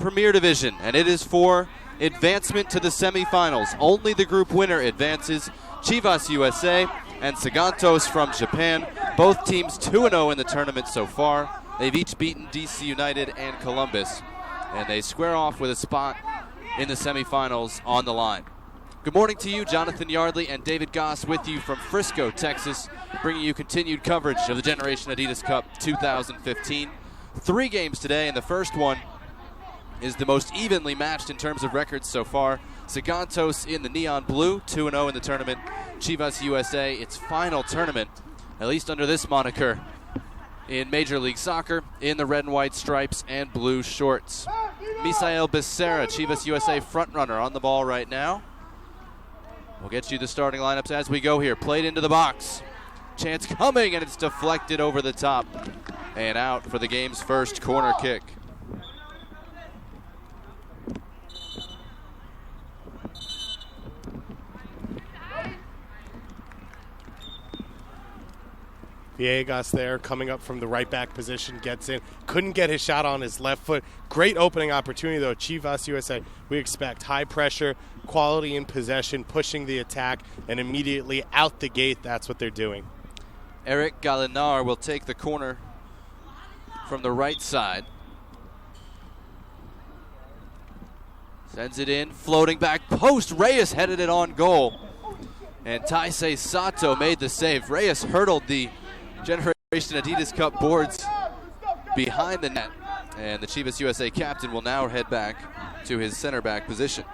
Premier Division, and it is for advancement to the semifinals. Only the group winner advances. Chivas USA and Sagan Tosu from Japan. Both teams 2-0 in the tournament so far. They've each beaten DC United and Columbus, and they square off with a spot in the semifinals on the line. Good morning to you, Jonathan Yardley and David Goss with you from Frisco, Texas, bringing you continued coverage of the Generation Adidas Cup 2015. 3 games today, and the first one is the most evenly matched in terms of records so far. Sagan Tosu in the neon blue, 2-0 in the tournament. Chivas USA, its final tournament, at least under this moniker, in Major League Soccer, in the red and white stripes and blue shorts. Misael Becerra, Chivas USA frontrunner, on the ball right now. We'll get you the starting lineups as we go here. Played into the box. Chance coming, and it's deflected over the top. And out for the game's first corner kick. Villegas there, coming up from the right back position, gets in. Couldn't get his shot on his left foot. Great opening opportunity, though. Chivas USA, we expect high pressure, quality in possession, pushing the attack, and immediately out the gate, that's what they're doing. Eric Galinar will take the corner from the right side. Sends it in, floating back post. Reyes headed it on goal. And Taisei Sato made the save. Reyes hurdled the Generation Adidas Cup boards behind the net, and the Chivas USA captain will now head back to his center back position.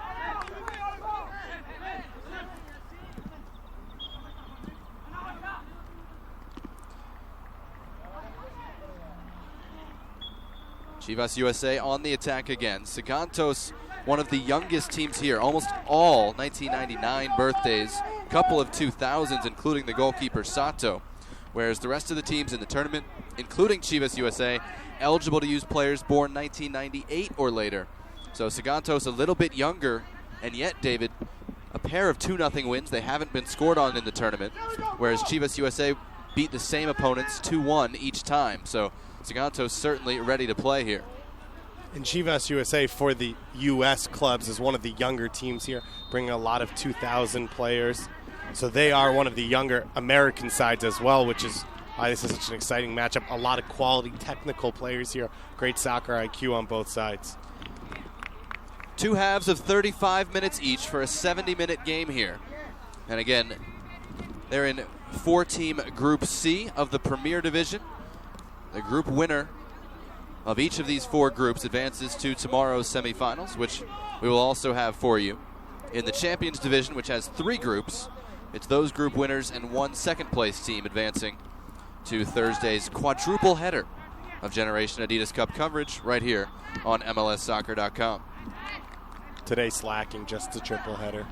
Chivas USA on the attack again. Sagan Tosu, one of the youngest teams here, almost all 1999 birthdays, couple of 2000s, including the goalkeeper Sato. Whereas the rest of the teams in the tournament, including Chivas USA, eligible to use players born 1998 or later. So Sagan Tosu a little bit younger, and yet, David, a pair of 2-0 wins. They haven't been scored on in the tournament, whereas Chivas USA beat the same opponents 2-1 each time. So Sagan Tosu certainly ready to play here. And Chivas USA for the U.S. clubs is one of the younger teams here, bringing a lot of 2000 players. So they are one of the younger American sides as well, which is why this is such an exciting matchup. A lot of quality technical players here. Great soccer IQ on both sides. 2 halves of 35 minutes each for a 70-minute game here. And again, they're in 4-team Group C of the Premier Division. The group winner of each of these 4 groups advances to tomorrow's semifinals, which we will also have for you. In the Champions Division, which has 3 groups, it's those group winners and 1 second-place team advancing to Thursday's quadruple header of Generation Adidas Cup coverage right here on MLSsoccer.com. Today slacking, just a triple header.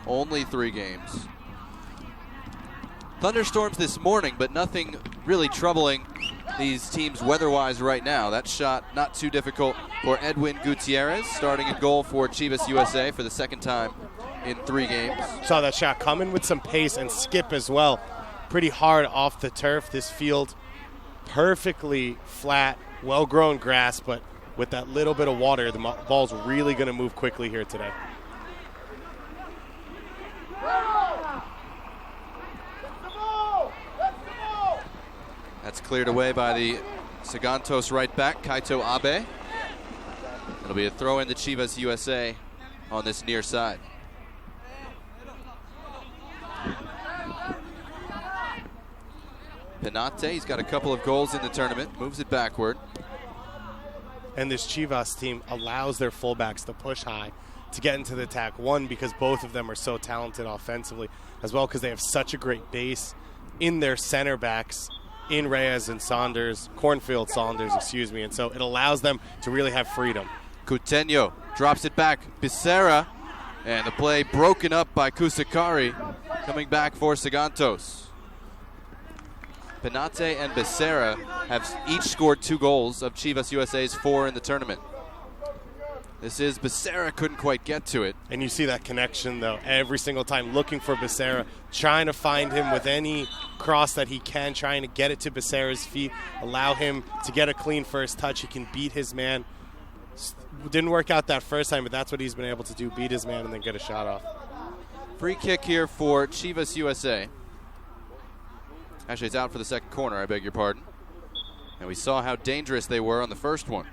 Only 3 games. Thunderstorms this morning, but nothing really troubling these teams weather-wise right now. That shot not too difficult for Edwin Gutierrez, starting in goal for Chivas USA for the second time in 3 games. Saw that shot coming with some pace and skip as well. Pretty hard off the turf. This field perfectly flat, well-grown grass, but with that little bit of water, the ball's really going to move quickly here today. That's cleared away by the Sagan Tosu right back, Kaito Abe. It'll be a throw in to Chivas USA on this near side. Penate, he's got a couple of goals in the tournament, moves it backward. And this Chivas team allows their fullbacks to push high to get into the attack. One, because both of them are so talented offensively, as well because they have such a great base in their center backs, in Reyes and Cornfield Saunders, and so it allows them to really have freedom. Coutinho drops it back. Becerra, and the play broken up by Kusakari, coming back for Sagan Tosu. Penate and Becerra have each scored 2 goals of Chivas USA's 4 in the tournament. This is Becerra, couldn't quite get to it. And you see that connection, though, every single time, looking for Becerra, trying to find him with any cross that he can, trying to get it to Becerra's feet, allow him to get a clean first touch. He can beat his man. Didn't work out that first time, but that's what he's been able to do, beat his man and then get a shot off. Free kick here for Chivas USA. Actually, it's out for the second corner, I beg your pardon. And we saw how dangerous they were on the first one.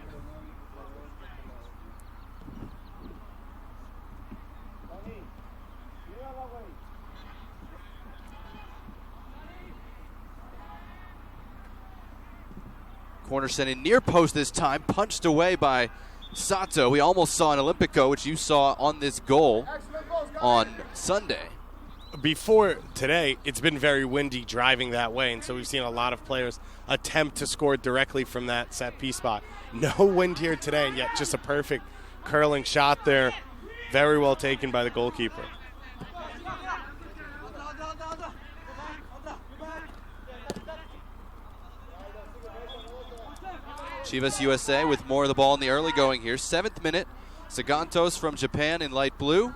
Corner sent in near post this time, punched away by Sato. We almost saw an Olympico, which you saw on this goal on Sunday. Before today, it's been very windy driving that way, and so we've seen a lot of players attempt to score directly from that set piece spot. No wind here today, and yet just a perfect curling shot there. Very well taken by the goalkeeper. Chivas USA with more of the ball in the early going here. 7th minute, Sagan Tosu from Japan in light blue.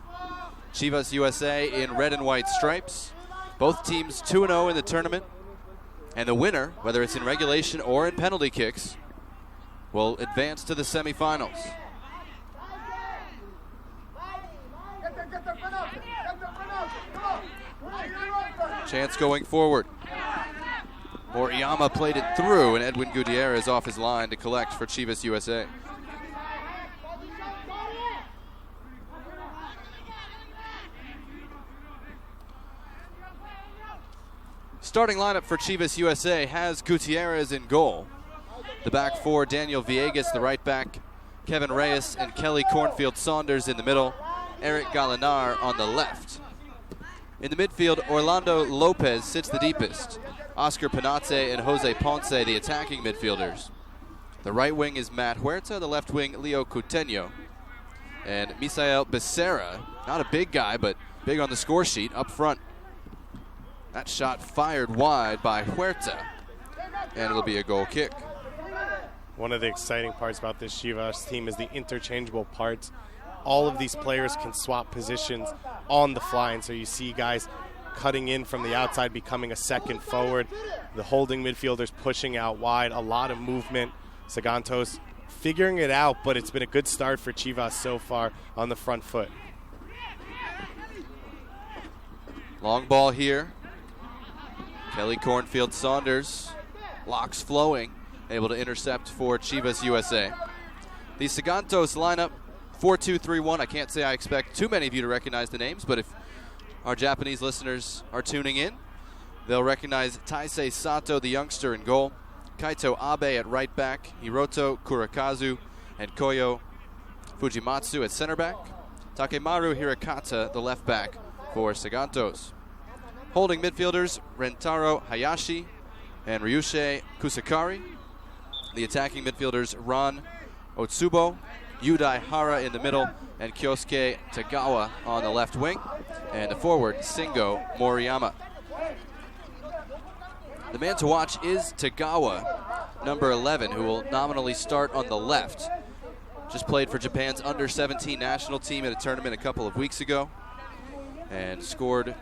Chivas USA in red and white stripes. Both teams 2-0 in the tournament. And the winner, whether it's in regulation or in penalty kicks, will advance to the semifinals. Chance going forward. Moriyama played it through, and Edwin Gutierrez off his line to collect for Chivas USA. Starting lineup for Chivas USA has Gutierrez in goal. The back four, Daniel Villegas, the right back, Kevin Reyes and Kelly Cornfield Saunders in the middle, Eric Galinar on the left. In the midfield, Orlando Lopez sits the deepest. Oscar Panatze and Jose Ponce, the attacking midfielders. The right wing is Matt Huerta, the left wing, Leo Coutinho. And Misael Becerra, not a big guy, but big on the score sheet, up front. That shot fired wide by Huerta, and it'll be a goal kick. One of the exciting parts about this Chivas team is the interchangeable parts. All of these players can swap positions on the fly, and so you see guys cutting in from the outside, becoming a second forward. The holding midfielders pushing out wide, a lot of movement. Sagan Tosu figuring it out, but it's been a good start for Chivas so far on the front foot. Long ball here. Kelly Cornfield Saunders, locks flowing, able to intercept for Chivas USA. The Sagan Tosu lineup, 4-2-3-1. I can't say I expect too many of you to recognize the names, but if our Japanese listeners are tuning in, they'll recognize Taisei Sato, the youngster, in goal, Kaito Abe at right back, Hiroto Kurakazu and Koyo Fujimatsu at center back, Takemaru Hirakata, the left back for Sagan Tosu. Holding midfielders, Rentaro Hayashi and Ryusei Kusakari. The attacking midfielders, Ron Otsubo, Yudai Hara in the middle, and Kyosuke Tagawa on the left wing. And the forward, Singo Moriyama. The man to watch is Tagawa, number 11, who will nominally start on the left. Just played for Japan's under-17 national team at a tournament a couple of weeks ago and scored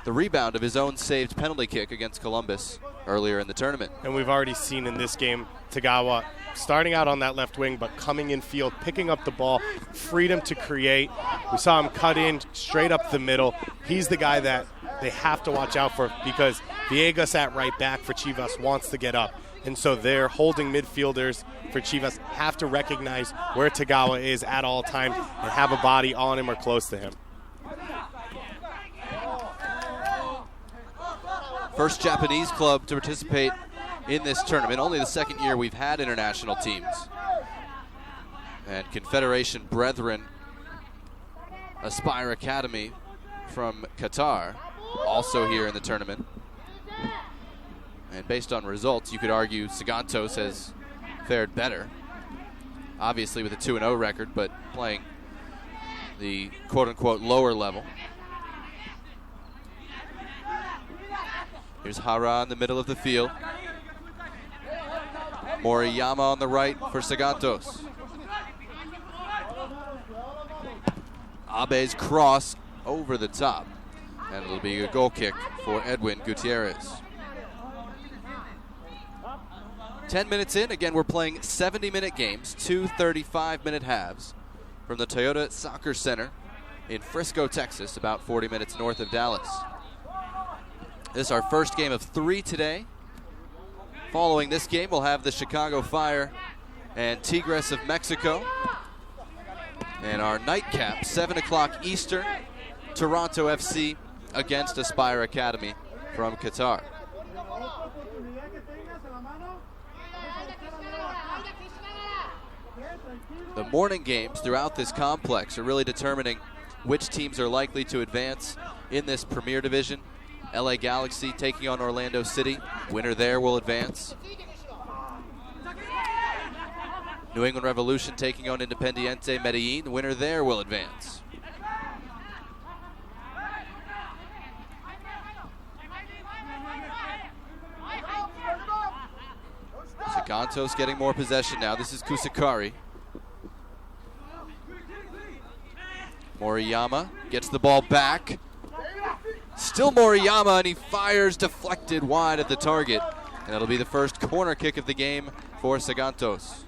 the rebound of his own saved penalty kick against Columbus earlier in the tournament. And we've already seen in this game Tagawa starting out on that left wing, but coming in field, picking up the ball, freedom to create. We saw him cut in straight up the middle. He's the guy that they have to watch out for because Villegas at right back for Chivas wants to get up. And so their holding midfielders for Chivas have to recognize where Tagawa is at all times and have a body on him or close to him. First Japanese club to participate in this tournament. Only the second year we've had international teams. And Confederation Brethren, Aspire Academy from Qatar, also here in the tournament. And based on results, you could argue Sagan Tosu has fared better. Obviously with a 2-0 record, but playing the quote-unquote lower level. Here's Hara in the middle of the field. Moriyama on the right for Sagan Tosu. Abe's cross over the top. And it'll be a goal kick for Edwin Gutierrez. 10 minutes in, again, we're playing 70-minute games, 2 35-minute halves from the Toyota Soccer Center in Frisco, Texas, about 40 minutes north of Dallas. This is our first game of 3 today. Following this game, we'll have the Chicago Fire and Tigres of Mexico. And our nightcap, 7 o'clock Eastern, Toronto FC against Aspire Academy from Qatar. The morning games throughout this complex are really determining which teams are likely to advance in this Premier Division. LA Galaxy taking on Orlando City. Winner there will advance. New England Revolution taking on Independiente Medellin. The winner there will advance. Sagan Tosu getting more possession now. This is Kusakari. Moriyama gets the ball back. Still Moriyama, and he fires deflected wide at the target. And that'll be the first corner kick of the game for Sagan Tosu.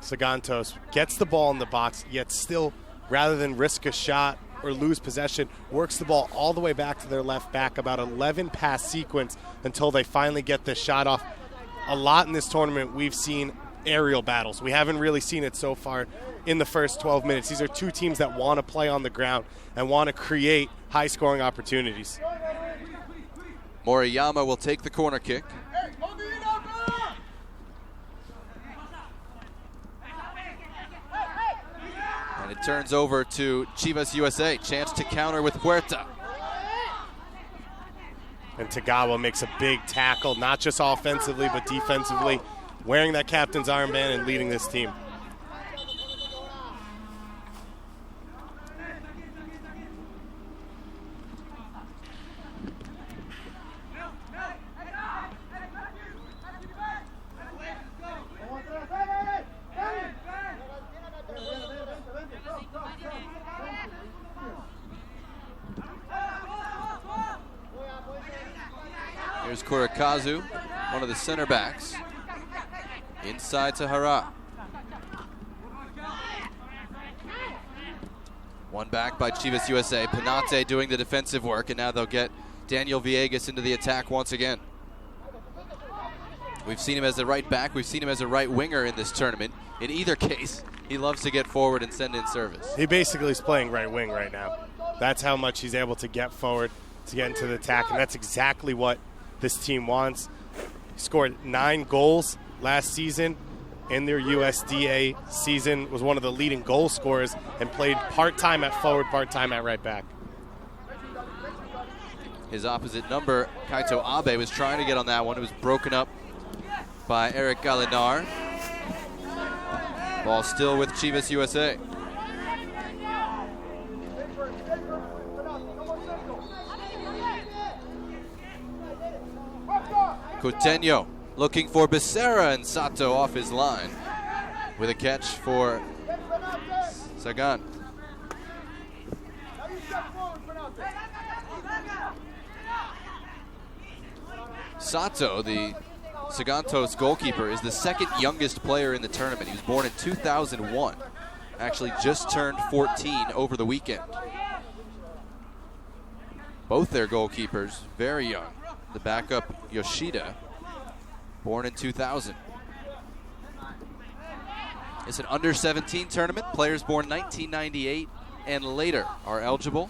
Sagan Tosu gets the ball in the box, yet still, rather than risk a shot or lose possession, works the ball all the way back to their left back, about 11 pass sequence until they finally get the shot off. A lot in this tournament, we've seen aerial battles. We haven't really seen it so far in the first 12 minutes. These are two teams that want to play on the ground and want to create high-scoring opportunities. Moriyama will take the corner kick. And it turns over to Chivas USA. Chance to counter with Huerta. And Tagawa makes a big tackle, not just offensively, but defensively, wearing that captain's armband and leading this team. Here's Kurikazu, one of the center backs. Inside to Hara. One back by Chivas USA. Penate doing the defensive work, and now they'll get Daniel Villegas into the attack once again. We've seen him as a right back. We've seen him as a right winger in this tournament. In either case, he loves to get forward and send in service. He basically is playing right wing right now. That's how much he's able to get forward to get into the attack, and that's exactly what this team wants. He scored 9 goals last season in their USDA season, was one of the leading goal scorers, and played part-time at forward, part-time at right back. His opposite number, Kaito Abe, was trying to get on that one. It was broken up by Eric Galinar. Ball still with Chivas USA. Coutinho looking for Becerra, and Sato off his line with a catch for Sagan. Sato, the Sagan Tosu goalkeeper, is the second youngest player in the tournament. He was born in 2001. Actually just turned 14 over the weekend. Both their goalkeepers very young. The backup, Yoshida, born in 2000. It's an under-17 tournament. Players born 1998 and later are eligible.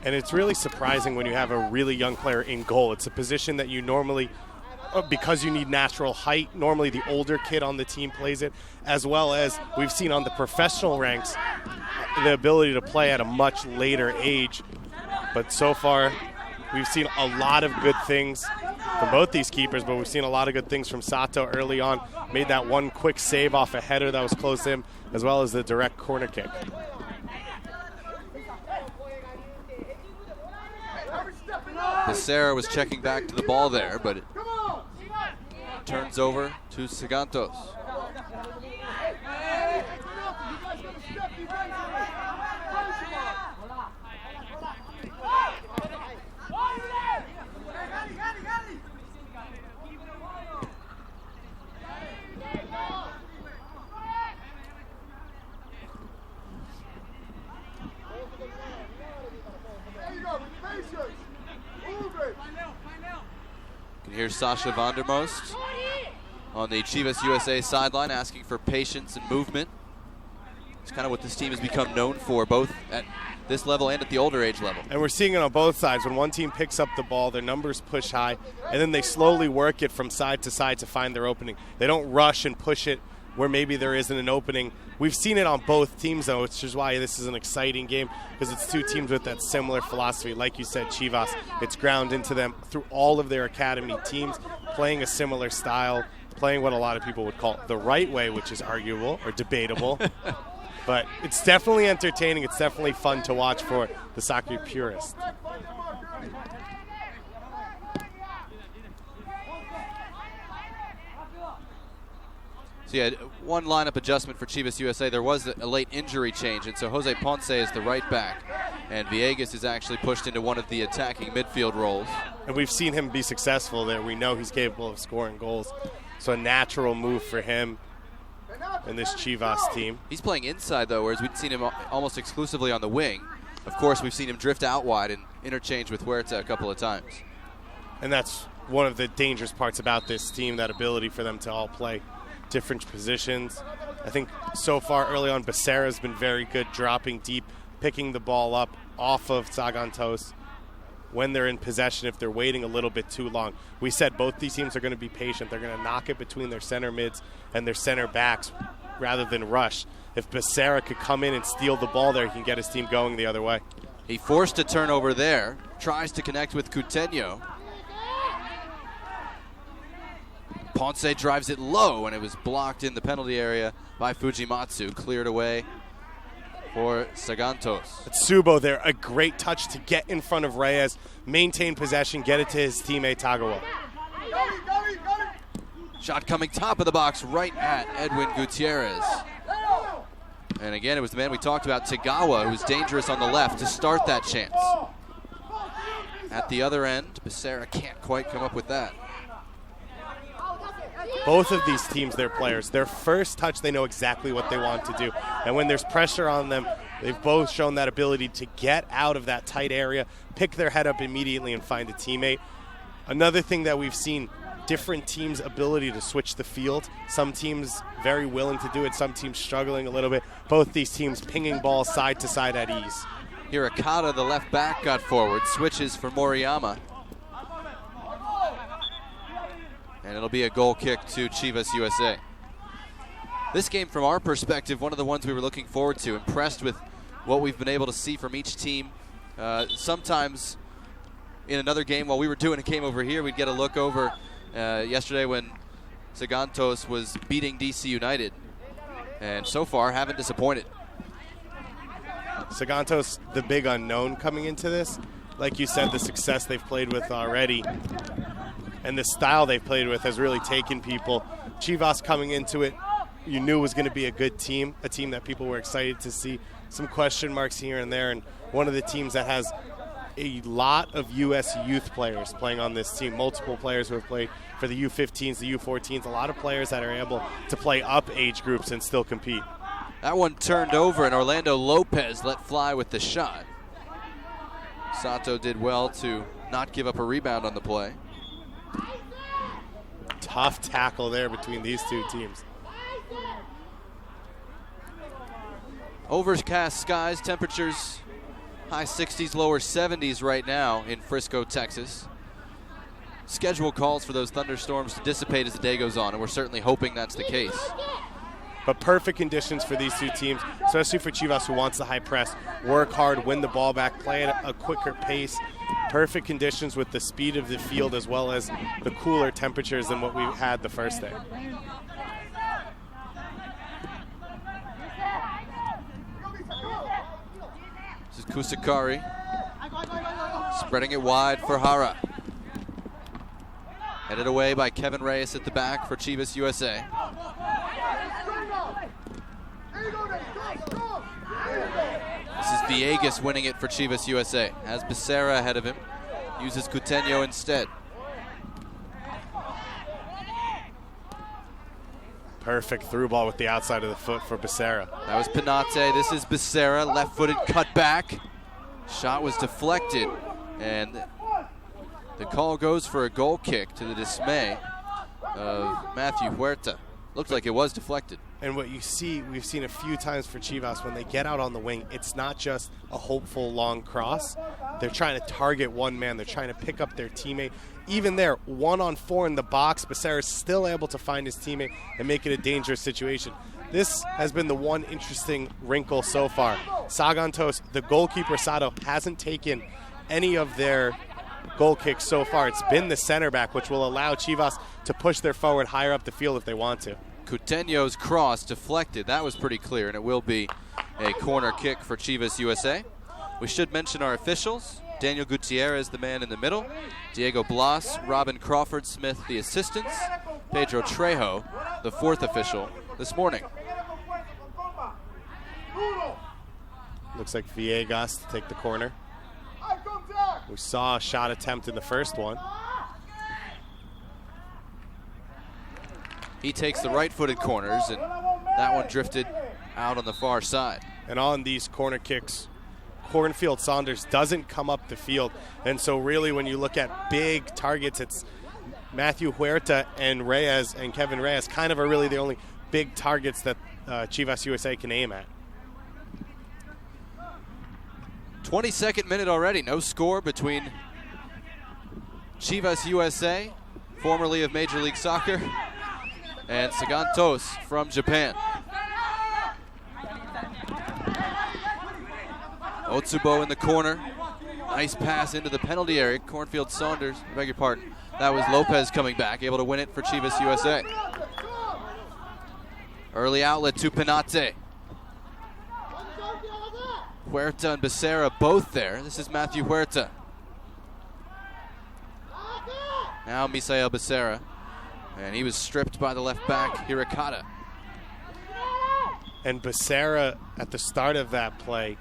And it's really surprising when you have a really young player in goal. It's a position that you normally, because you need natural height, normally the older kid on the team plays it, as well as we've seen on the professional ranks, the ability to play at a much later age. But so far, we've seen a lot of good things from both these keepers, but we've seen a lot of good things from Sato early on. Made that one quick save off a header that was close to him, as well as the direct corner kick. Becerra was checking back to the ball there, but it turns over to Sagan Tosu. Here's Sasha Vandermost on the Chivas USA sideline, asking for patience and movement. It's kind of what this team has become known for, both at this level and at the older age level. And we're seeing it on both sides. When one team picks up the ball, their numbers push high, and then they slowly work it from side to side to find their opening. They don't rush and push it where maybe there isn't an opening. We've seen it on both teams, though, which is why this is an exciting game, because it's two teams with that similar philosophy. Like you said, Chivas, it's ground into them through all of their academy teams, playing a similar style, playing what a lot of people would call the right way, which is arguable or debatable. But it's definitely entertaining. It's definitely fun to watch for the soccer purist. So yeah, one lineup adjustment for Chivas USA. There was a late injury change, and so Jose Ponce is the right back, and Villegas is actually pushed into one of the attacking midfield roles. And we've seen him be successful there. We know he's capable of scoring goals. So a natural move for him in this Chivas team. He's playing inside, though, whereas we'd seen him almost exclusively on the wing. Of course, we've seen him drift out wide and interchange with Huerta a couple of times. And that's one of the dangerous parts about this team, that ability for them to all play different positions. I think so far early on, Becerra's been very good, dropping deep, picking the ball up off of Sagan Tosu when they're in possession if they're waiting a little bit too long. We said both these teams are going to be patient. They're going to knock it between their center mids and their center backs rather than rush. If Becerra could come in and steal the ball there, he can get his team going the other way. He forced a turnover there, tries to connect with Coutinho. Ponce drives it low, and it was blocked in the penalty area by Fujimatsu. Cleared away for Sagan Tosu. It's Subo there, a great touch to get in front of Reyes, maintain possession, get it to his teammate Tagawa. Shot coming top of the box right at Edwin Gutierrez. And again, it was the man we talked about, Tagawa, who was dangerous on the left to start that chance. At the other end, Becerra can't quite come up with that. Both of these teams, their players, their first touch, they know exactly what they want to do. And when there's pressure on them, they've both shown that ability to get out of that tight area, pick their head up immediately and find a teammate. Another thing that we've seen, different teams' ability to switch the field. Some teams very willing to do it, some teams struggling a little bit. Both these teams pinging balls side to side at ease. Hirakata, the left back, got forward, switches for Moriyama. And it'll be a goal kick to Chivas USA. This game, from our perspective, one of the ones we were looking forward to. Impressed with what we've been able to see from each team. Sometimes in another game, while we were doing a game over here, we'd get a look over yesterday when Sagan Tosu was beating DC United. And so far, haven't disappointed. Sagan Tosu, the big unknown coming into this. Like you said, the success they've played with already and the style they've played with has really taken people. Chivas coming into it, you knew was going to be a good team, a team that people were excited to see. Some question marks here and there, and one of the teams that has a lot of U.S. youth players playing on this team, multiple players who have played for the U15s, the U14s, a lot of players that are able to play up age groups and still compete. That one turned over, and Orlando Lopez let fly with the shot. Sato did well to not give up a rebound on the play. Tough tackle there between these two teams. Overcast skies, temperatures high 60s, lower 70s right now in Frisco, Texas. Schedule calls for those thunderstorms to dissipate as the day goes on, and we're certainly hoping that's the case. But perfect conditions for these two teams, especially for Chivas, who wants the high press, work hard, win the ball back, play at a quicker pace. Perfect conditions with the speed of the field as well as the cooler temperatures than what we had the first day. This is Kusakari, spreading it wide for Hara. Headed away by Kevin Reyes at the back for Chivas USA. This is Villegas winning it for Chivas USA. Has Becerra ahead of him. Uses Coutinho instead. Perfect through ball with the outside of the foot for Becerra. That was Pinate. This is Becerra, left-footed cut back. Shot was deflected, and The call goes for a goal kick to the dismay of Matthew Huerta. Looks like it was deflected. And what you see, we've seen a few times for Chivas, when they get out on the wing, it's not just a hopeful long cross. They're trying to target one man. They're trying to pick up their teammate. Even there, 1-on-4 in the box, Becerra's still able to find his teammate and make it a dangerous situation. This has been the one interesting wrinkle so far. Sagan Tosu, the goalkeeper Sato, hasn't taken any of their goal kicks so far. It's been the center back, which will allow Chivas to push their forward higher up the field if they want to. Coutinho's cross deflected. That was pretty clear, and it will be a corner kick for Chivas USA. We should mention our officials. Daniel Gutierrez, the man in the middle. Diego Blas, Robin Crawford Smith, the assistants. Pedro Trejo, the fourth official this morning. Looks like Villegas to take the corner. We saw a shot attempt in the first one. He takes the right-footed corners, and that one drifted out on the far side. And on these corner kicks, Cornfield Saunders doesn't come up the field. And so really when you look at big targets, it's Matthew Huerta and Reyes, and Kevin Reyes kind of are really the only big targets that Chivas USA can aim at. 22nd minute already. No score between Chivas USA, formerly of Major League Soccer, and Sagan Tosu from Japan. Otsubo in the corner. Nice pass into the penalty area. Cornfield Saunders, I beg your pardon. That was Lopez coming back, able to win it for Chivas USA. Early outlet to Penate. Huerta and Becerra both there. This is Matthew Huerta. Now Misael Becerra. And he was stripped by the left back, Hirokata. And Becerra, at the start of that play,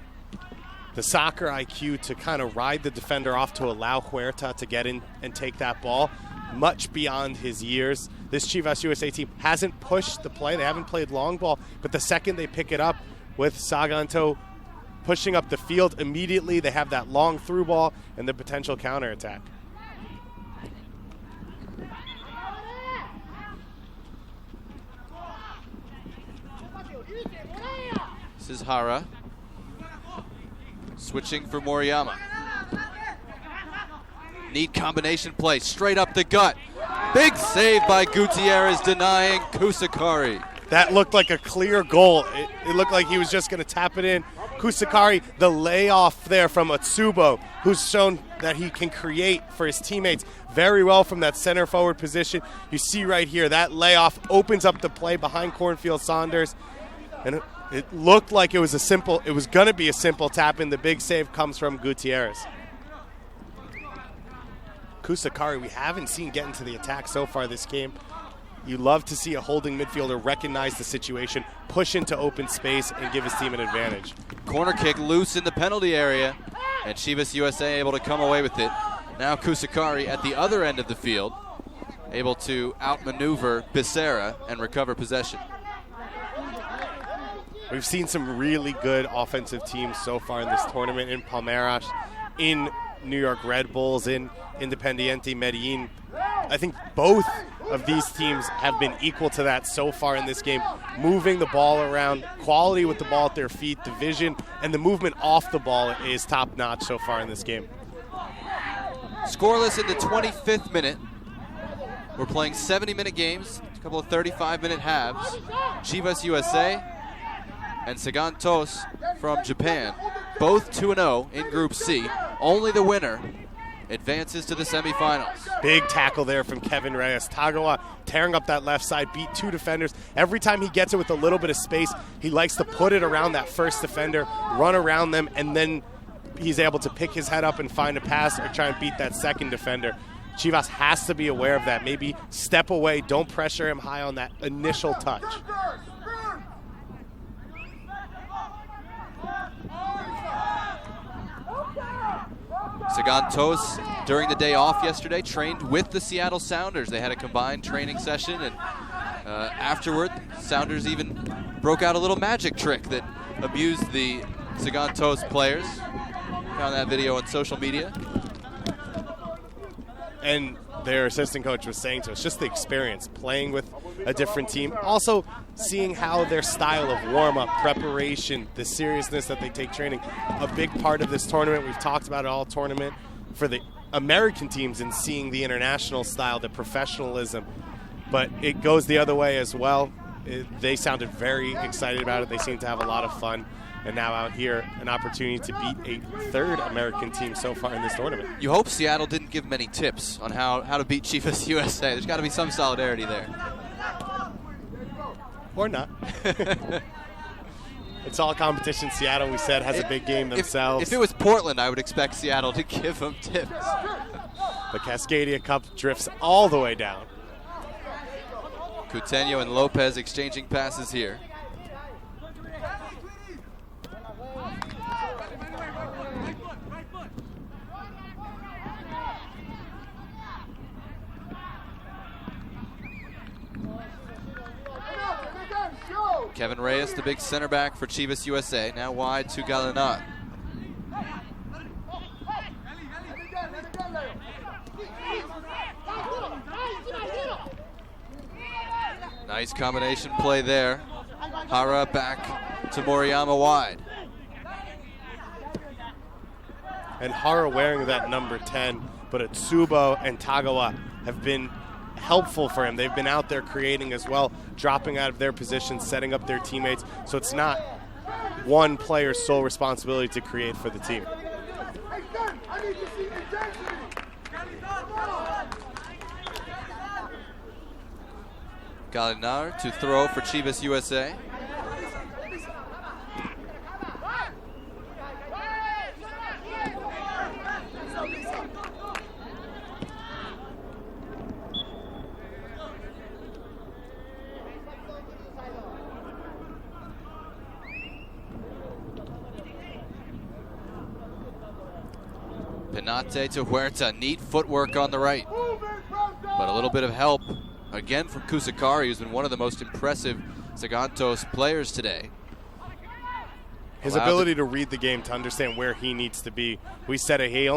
the soccer IQ to kind of ride the defender off to allow Huerta to get in and take that ball, much beyond his years. This Chivas USA team hasn't pushed the play. They haven't played long ball, but the second they pick it up with Sagan Tosu pushing up the field, immediately they have that long through ball and the potential counterattack. This is Hara. Switching for Moriyama. Neat combination play, straight up the gut. Big save by Gutierrez, denying Kusakari. That looked like a clear goal. It looked like he was just going to tap it in. Kusakari, the layoff there from Otsubo, who's shown that he can create for his teammates very well from that center forward position. You see right here, that layoff opens up the play behind Cornfield Saunders. And it looked like it was going to be a simple tap in. The big save comes from Gutierrez. Kusakari, we haven't seen get into the attack so far this game. You love to see a holding midfielder recognize the situation, push into open space, and give his team an advantage. Corner kick loose in the penalty area, and Chivas USA able to come away with it. Now Kusakari at the other end of the field, able to outmaneuver Becerra and recover possession. We've seen some really good offensive teams so far in this tournament, in Palmeiras, in New York Red Bulls, in Independiente Medellin. I think both of these teams have been equal to that so far in this game, moving the ball around, quality with the ball at their feet, the vision, and the movement off the ball is top-notch so far in this game. Scoreless in the 25th minute. We're playing 70-minute games, a couple of 35-minute halves. Chivas USA and Sagan Tosu from Japan, both 2-0 in Group C. Only the winner advances to the semifinals. Big tackle there from Kevin Reyes. Tagawa tearing up that left side, beat two defenders. Every time he gets it with a little bit of space, he likes to put it around that first defender, run around them, and then he's able to pick his head up and find a pass or try and beat that second defender. Chivas has to be aware of that. Maybe step away, don't pressure him high on that initial touch. Sagan Tosu, during the day off yesterday, trained with the Seattle Sounders. They had a combined training session, and afterward, Sounders even broke out a little magic trick that amused the Sagan Tosu players. Found that video on social media. and their assistant coach was saying to us, just the experience playing with a different team. Also, seeing how their style of warm-up, preparation, the seriousness that they take training, a big part of this tournament. We've talked about it all tournament for the American teams and seeing the international style, the professionalism. But it goes the other way as well. They sounded very excited about it. They seem to have a lot of fun. And now out here, an opportunity to beat a third American team so far in this tournament. You hope Seattle didn't give many tips on how to beat Chivas USA. There's got to be some solidarity there. Or not. It's all competition. Seattle, we said, has a big game themselves. If it was Portland, I would expect Seattle to give them tips. The Cascadia Cup drifts all the way down. Coutinho and Lopez exchanging passes here. Kevin Reyes, the big center back for Chivas USA, now wide to Galinat. Nice combination play there. Hara back to Moriyama wide. And Hara wearing that number 10, but Atsubo and Tagawa have been helpful for him. They've been out there creating as well, dropping out of their positions, setting up their teammates. So it's not one player's sole responsibility to create for the team. Galinar to throw for Chivas USA. Penate to Huerta, neat footwork on the right. But a little bit of help, again from Kusakari, who's been one of the most impressive Sagan Tosu players today. His ability to read the game, to understand where he needs to be. We said it, he's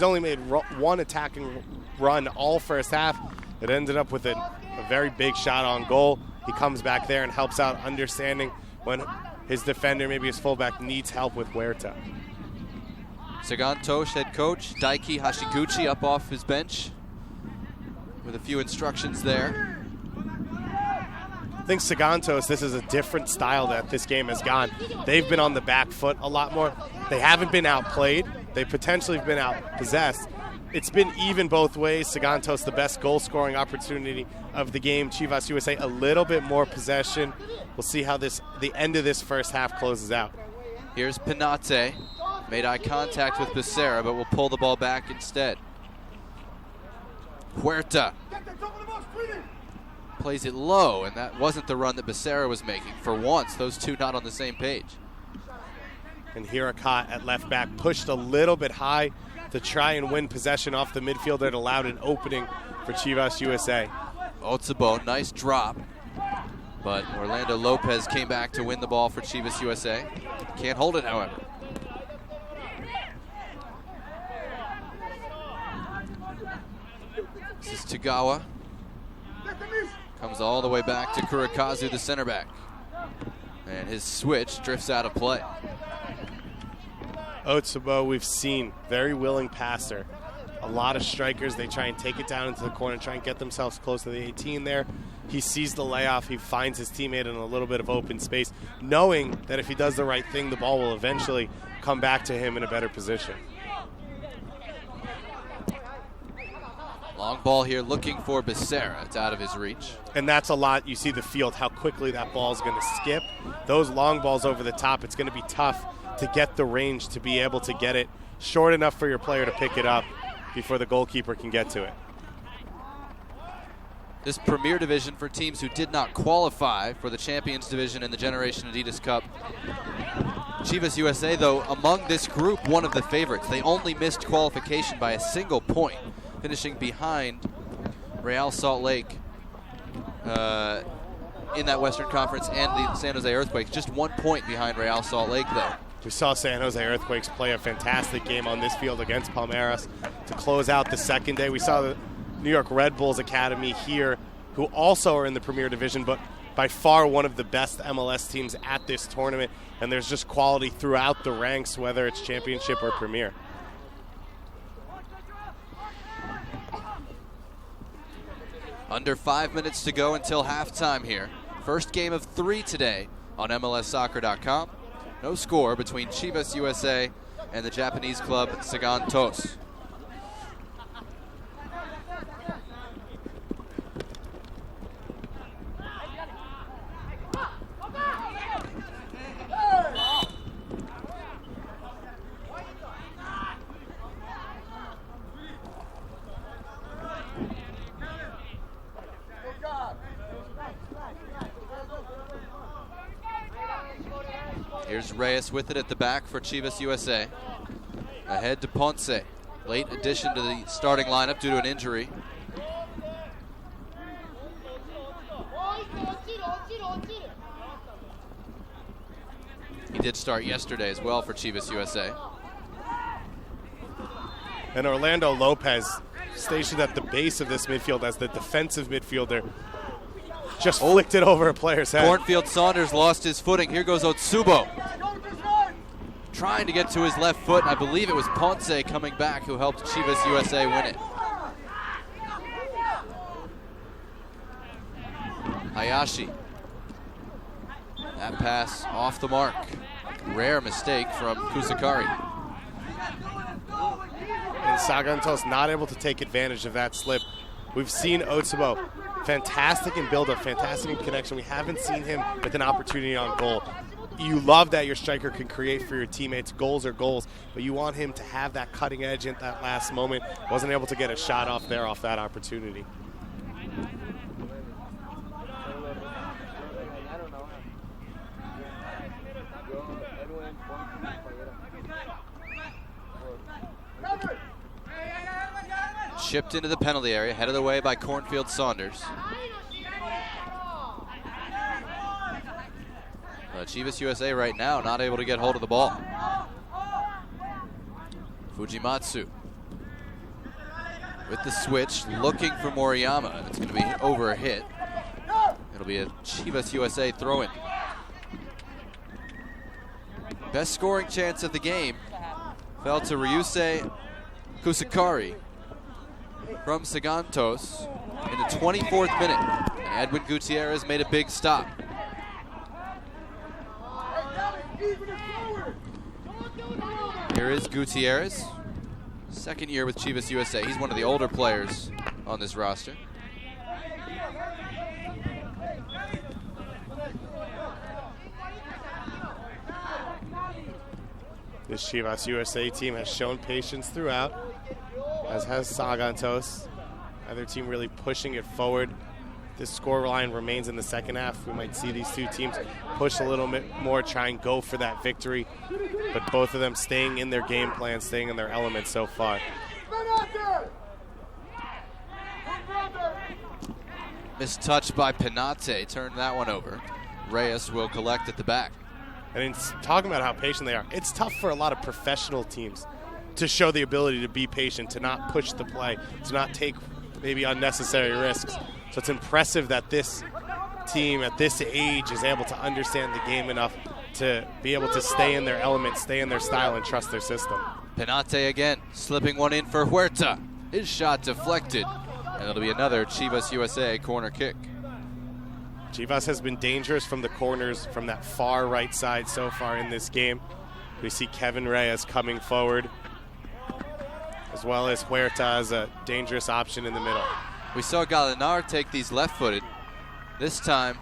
only made one attacking run all first half. It ended up with a very big shot on goal. He comes back there and helps out, understanding when his defender, maybe his fullback, needs help with Huerta. Sagan Tosu, head coach, Daiki Hashiguchi up off his bench with a few instructions there. I think Sagan Tosu, this is a different style that this game has gone. They've been on the back foot a lot more. They haven't been outplayed. They potentially have been outpossessed. It's been even both ways. Sagan Tosu, the best goal-scoring opportunity of the game. Chivas USA, a little bit more possession. We'll see how the end of this first half closes out. Here's Penate. Made eye contact with Becerra, but will pull the ball back instead. Huerta plays it low, and that wasn't the run that Becerra was making. For once, those two not on the same page. And Hirakat at left back pushed a little bit high to try and win possession off the midfielder. It allowed an opening for Chivas USA. Otsubo, nice drop. But Orlando Lopez came back to win the ball for Chivas USA. Can't hold it, however. This is Tagawa. Comes all the way back to Kurikazu, the center back. And his switch drifts out of play. Otsubo, we've seen, very willing passer. A lot of strikers, they try and take it down into the corner, try and get themselves close to the 18 there. He sees the layoff, he finds his teammate in a little bit of open space, knowing that if he does the right thing, the ball will eventually come back to him in a better position. Long ball here looking for Becerra. It's out of his reach. And that's a lot. You see the field, how quickly that ball is going to skip. Those long balls over the top, it's going to be tough to get the range to be able to get it short enough for your player to pick it up before the goalkeeper can get to it. This Premier Division for teams who did not qualify for the Champions Division in the Generation Adidas Cup. Chivas USA, though, among this group, one of the favorites. They only missed qualification by a single point, finishing behind Real Salt Lake in that Western Conference and the San Jose Earthquakes. Just 1 point behind Real Salt Lake, though. We saw San Jose Earthquakes play a fantastic game on this field against Palmeiras to close out the second day. We saw the New York Red Bulls Academy here, who also are in the Premier Division, but by far one of the best MLS teams at this tournament. And there's just quality throughout the ranks, whether it's Championship or Premier. Under 5 minutes to go until halftime here. First game of 3 today on MLSsoccer.com. No score between Chivas USA and the Japanese club Sagan Tosu. Here's Reyes with it at the back for Chivas USA. Ahead to Ponce. Late addition to the starting lineup due to an injury. He did start yesterday as well for Chivas USA. And Orlando Lopez, stationed at the base of this midfield as the defensive midfielder, just flicked it over a player's head. Cornfield Saunders lost his footing. Here goes Otsubo. Trying to get to his left foot. I believe it was Ponce coming back who helped Chivas USA win it. Hayashi. That pass off the mark. Rare mistake from Kusakari. And Sagan Tosu not able to take advantage of that slip. We've seen Otsubo fantastic in build-up, fantastic in connection. We haven't seen him with an opportunity on goal. You love that your striker can create for your teammates. Goals are goals, but you want him to have that cutting edge at that last moment. Wasn't able to get a shot off there off that opportunity. Chipped into the penalty area, headed away by Cornfield Saunders. Chivas USA right now not able to get hold of the ball. Fujimatsu with the switch, looking for Moriyama, and it's going to be over a hit. It'll be a Chivas USA throw-in. Best scoring chance of the game fell to Ryusei Kusakari from Sagan Tosu in the 24th minute. And Edwin Gutierrez made a big stop. Here is Gutierrez, second year with Chivas USA. He's one of the older players on this roster. This Chivas USA team has shown patience throughout, as has Sagan Tosu. Either team really pushing it forward. This scoreline remains in the second half. We might see these two teams push a little bit more, try and go for that victory. But both of them staying in their game plan, staying in their element so far. Missed touch by Penate, turned that one over. Reyes will collect at the back. And in talking about how patient they are, it's tough for a lot of professional teams to show the ability to be patient, to not push the play, to not take maybe unnecessary risks. So it's impressive that this team at this age is able to understand the game enough to be able to stay in their element, stay in their style, and trust their system. Penate again, slipping one in for Huerta. His shot deflected, and it'll be another Chivas USA corner kick. Chivas has been dangerous from the corners from that far right side so far in this game. We see Kevin Reyes coming forward, as well as Huerta as a dangerous option in the middle. We saw Galinar take these left-footed. This time,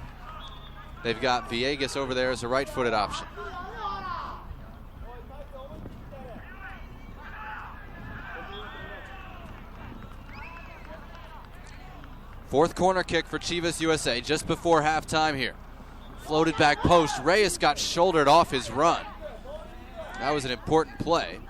they've got Villegas over there as a right-footed option. Fourth corner kick for Chivas USA just before halftime here. Floated back post. Reyes got shouldered off his run. That was an important play.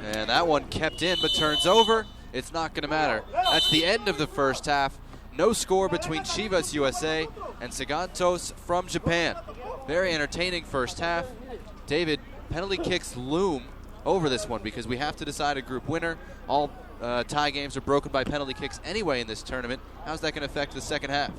And that one kept in but turns over. It's not going to matter. That's the end of the first half. No score between Chivas USA and Sagan Tosu from Japan. Very entertaining first half. David, penalty kicks loom over this one because we have to decide a group winner. All tie games are broken by penalty kicks anyway in this tournament. How's that going to affect the second half?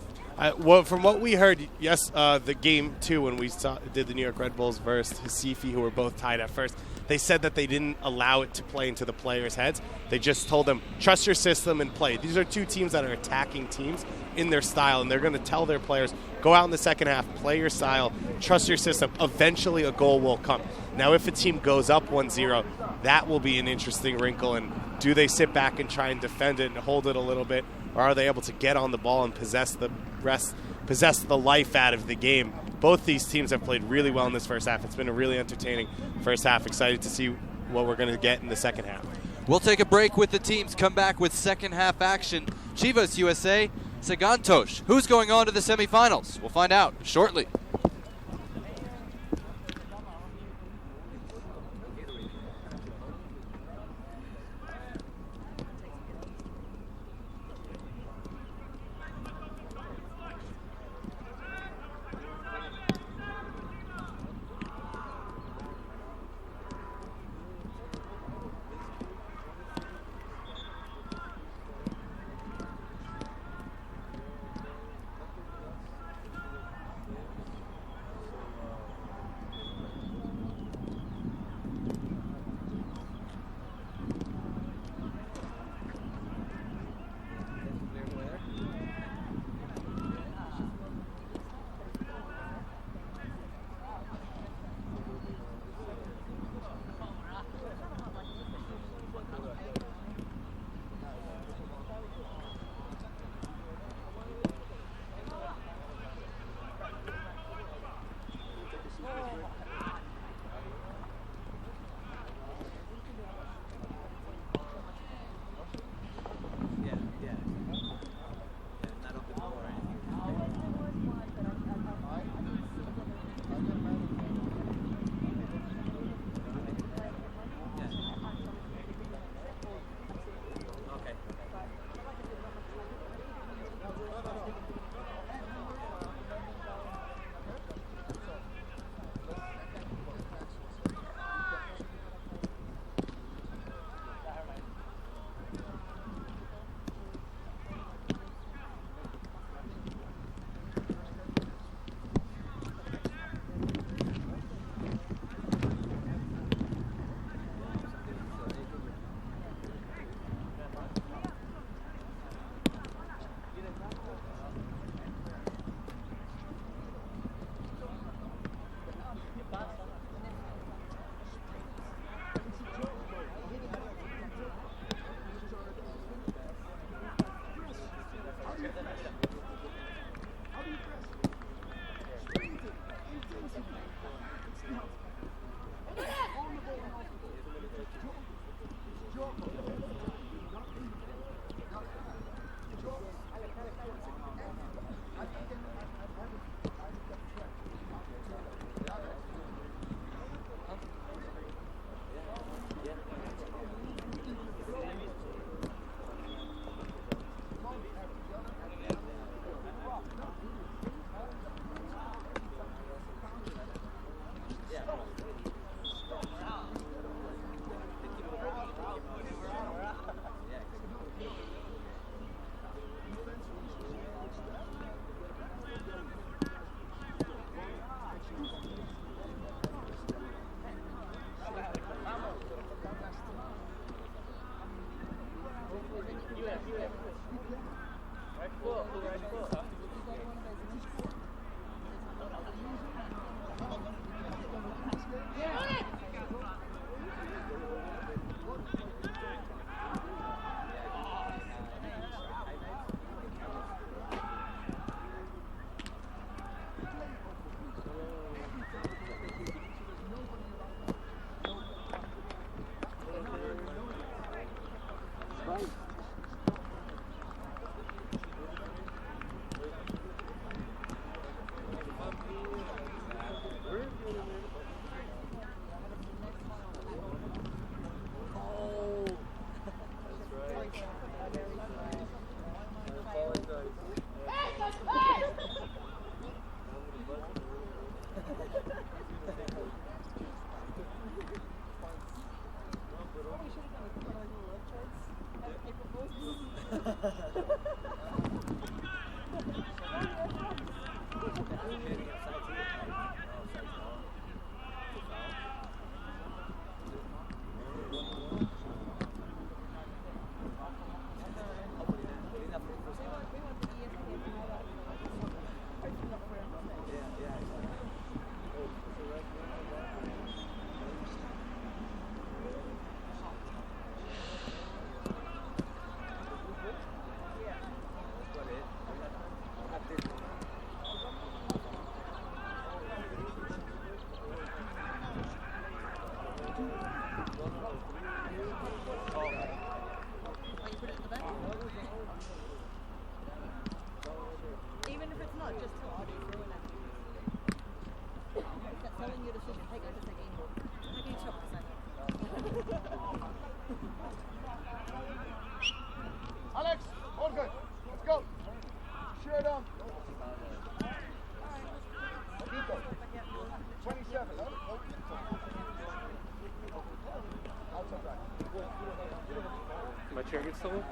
Well, from what we heard, yes, the game 2 when we did the New York Red Bulls versus Hasifi, who were both tied at first, they said that they didn't allow it to play into the players' heads. They just told them, trust your system and play. These are two teams that are attacking teams in their style, and they're going to tell their players, go out in the second half, play your style, trust your system. Eventually a goal will come. Now, if a team goes up 1-0, that will be an interesting wrinkle, and do they sit back and try and defend it and hold it a little bit, or are they able to get on the ball and possess the life out of the game? Both these teams have played really well in this first half. It's been a really entertaining first half. Excited to see what we're going to get in the second half. We'll take a break with the teams, come back with second half action. Chivas USA, Sagan Tosu. Who's going on to the semifinals? We'll find out shortly. Alex, all good. Let's go. Share it on. 27. My chair gets stolen?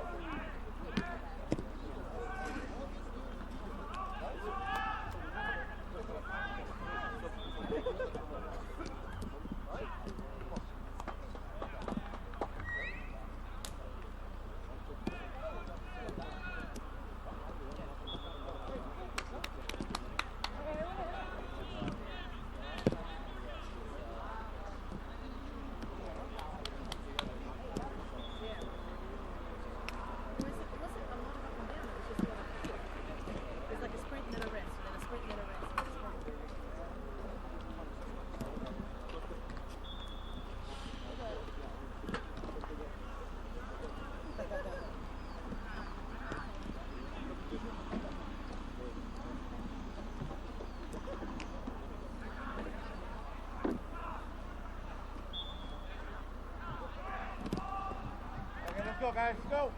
Go, guys, go.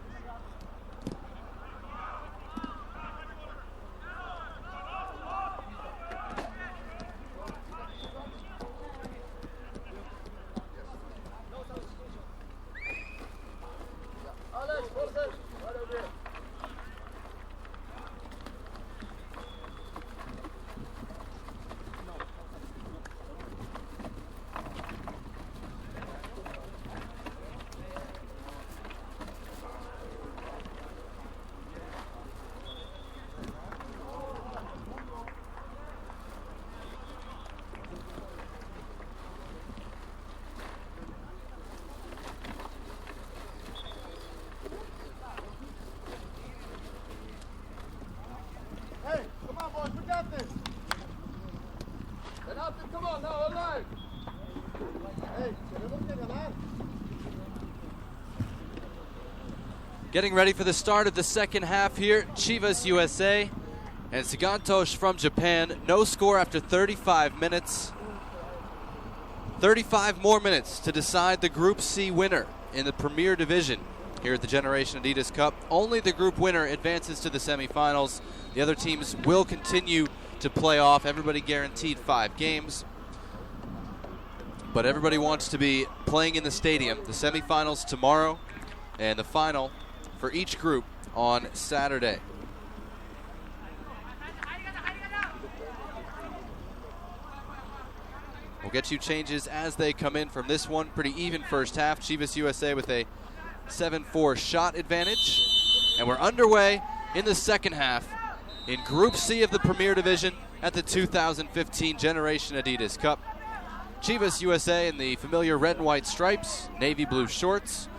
Alex, right over here. Getting ready for the start of the second half here, Chivas USA and Sagan Tosu from Japan. No score after 35 minutes. 35 more minutes to decide the Group C winner in the Premier Division here at the Generation Adidas Cup. Only the group winner advances to the semifinals. The other teams will continue to play off. Everybody guaranteed 5 games. But everybody wants to be playing in the stadium. The semifinals tomorrow and the final for each group on Saturday. We'll get you changes as they come in from this one. Pretty even first half. Chivas USA with a 7-4 shot advantage. And we're underway in the second half in Group C of the Premier Division at the 2015 Generation Adidas Cup. Chivas USA in the familiar red and white stripes, navy blue shorts.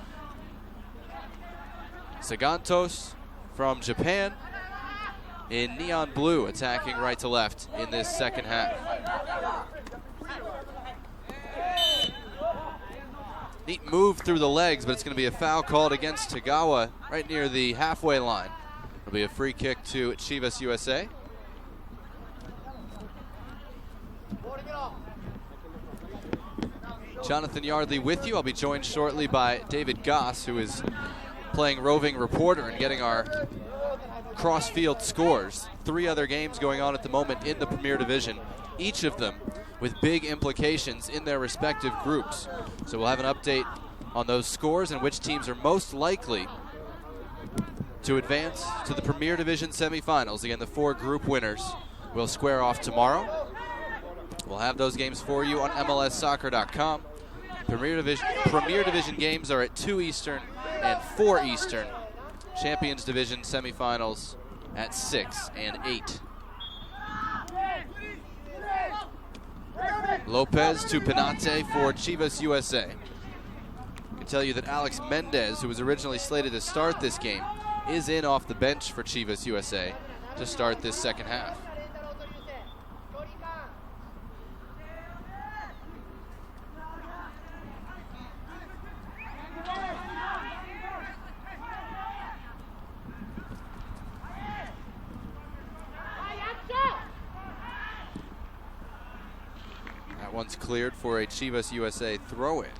Sagan Tosu from Japan in neon blue, attacking right to left in this second half. Neat move through the legs, but it's going to be a foul called against Tagawa right near the halfway line. It'll be a free kick to Chivas USA. Jonathan Yardley with you. I'll be joined shortly by David Goss, who is playing roving reporter and getting our cross-field scores. 3 other games going on at the moment in the Premier Division, each of them with big implications in their respective groups. So we'll have an update on those scores and which teams are most likely to advance to the Premier Division semifinals. Again, the 4 group winners will square off tomorrow. We'll have those games for you on MLSsoccer.com. Premier Division games are at 2 Eastern and 4 Eastern. Champions Division semifinals at 6 and 8. Lopez to Penate for Chivas USA. I can tell you that Alex Mendez, who was originally slated to start this game, is in off the bench for Chivas USA to start this second half. one's cleared for a Chivas USA throw-in.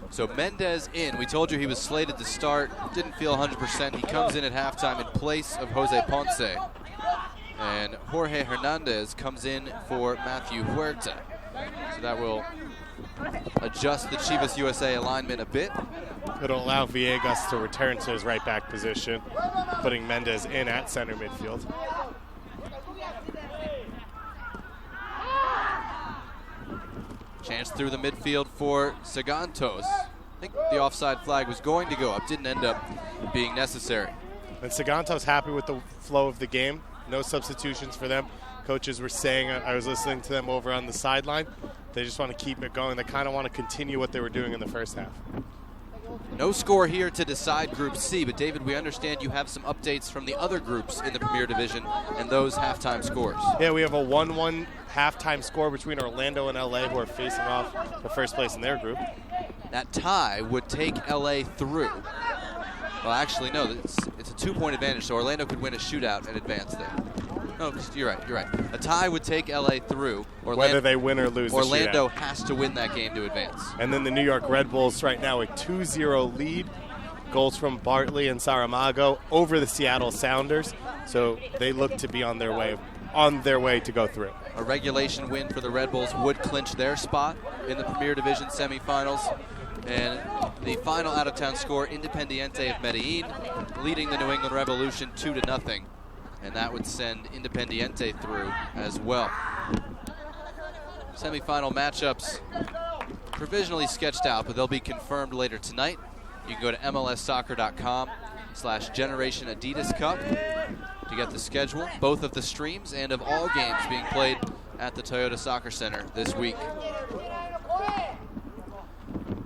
So Mendez in. We told you he was slated to start. Didn't feel 100%. He comes in at halftime in place of Jose Ponce. And Jorge Hernandez comes in for Matthew Huerta. So that will adjust the Chivas USA alignment a bit. It'll allow Villegas to return to his right back position, putting Mendez in at center midfield. Chance through the midfield for Sagan Tosu. I think the offside flag was going to go up, didn't end up being necessary. And Sagan Tosu happy with the flow of the game. No substitutions for them. Coaches were saying, I was listening to them over on the sideline, they just want to keep it going. They kind of want to continue what they were doing in the first half. No score here to decide Group C, but David, we understand you have some updates from the other groups in the Premier Division and those halftime scores. Yeah, we have a 1-1 halftime score between Orlando and LA, who are facing off for first place in their group. That tie would take LA through. Well, actually, no, it's a 2-point advantage, so Orlando could win a shootout and advance there. No, you're right. A tie would take LA through. Whether they win or lose Orlando the shootout. has to win that game to advance. And then the New York Red Bulls right now a 2-0 lead. Goals from Bartley and Saramago over the Seattle Sounders. So they look to be on their way to go through. A regulation win for the Red Bulls would clinch their spot in the Premier Division semifinals. And the final out-of-town score, Independiente of Medellin leading the New England Revolution 2-0. And that would send Independiente through as well. Semifinal matchups provisionally sketched out, but they'll be confirmed later tonight. You can go to mlssoccer.com/Generation Adidas Cup to get the schedule, both of the streams and of all games being played at the Toyota Soccer Center this week.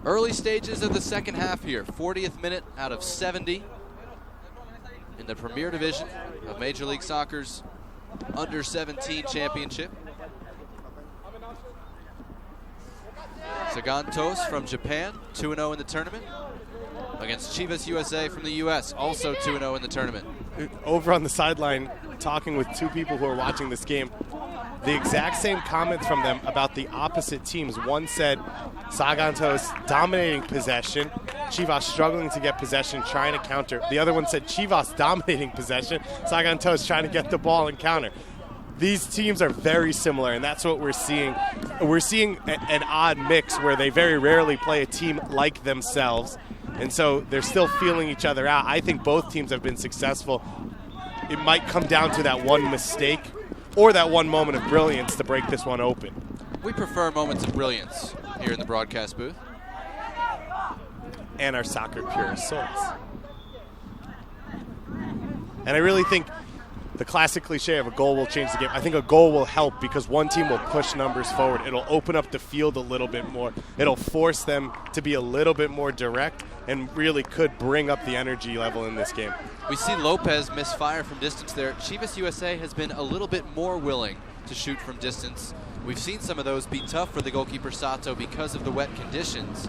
Early stages of the second half here, 40th minute out of 70 in the Premier Division of Major League Soccer's Under-17 Championship. Sagan Tosu from Japan, 2-0 in the tournament, against Chivas USA from the U.S., also 2-0 in the tournament. Over on the sideline, talking with two people who are watching this game, the exact same comments from them about the opposite teams. One said Sagan Tosu dominating possession, Chivas struggling to get possession, trying to counter. The other one said Chivas dominating possession, Sagan Tosu trying to get the ball and counter. These teams are very similar, and that's what we're seeing. We're seeing an odd mix where they very rarely play a team like themselves, and so they're still feeling each other out. I think both teams have been successful. It might come down to that one mistake or that one moment of brilliance to break this one open. We prefer moments of brilliance here in the broadcast booth. And our soccer purist souls. And I really think the classic cliche of a goal will change the game. I think a goal will help because one team will push numbers forward. It'll open up the field a little bit more. It'll force them to be a little bit more direct and really could bring up the energy level in this game. We see Lopez misfire from distance there. Chivas USA has been a little bit more willing to shoot from distance. We've seen some of those be tough for the goalkeeper Sato because of the wet conditions.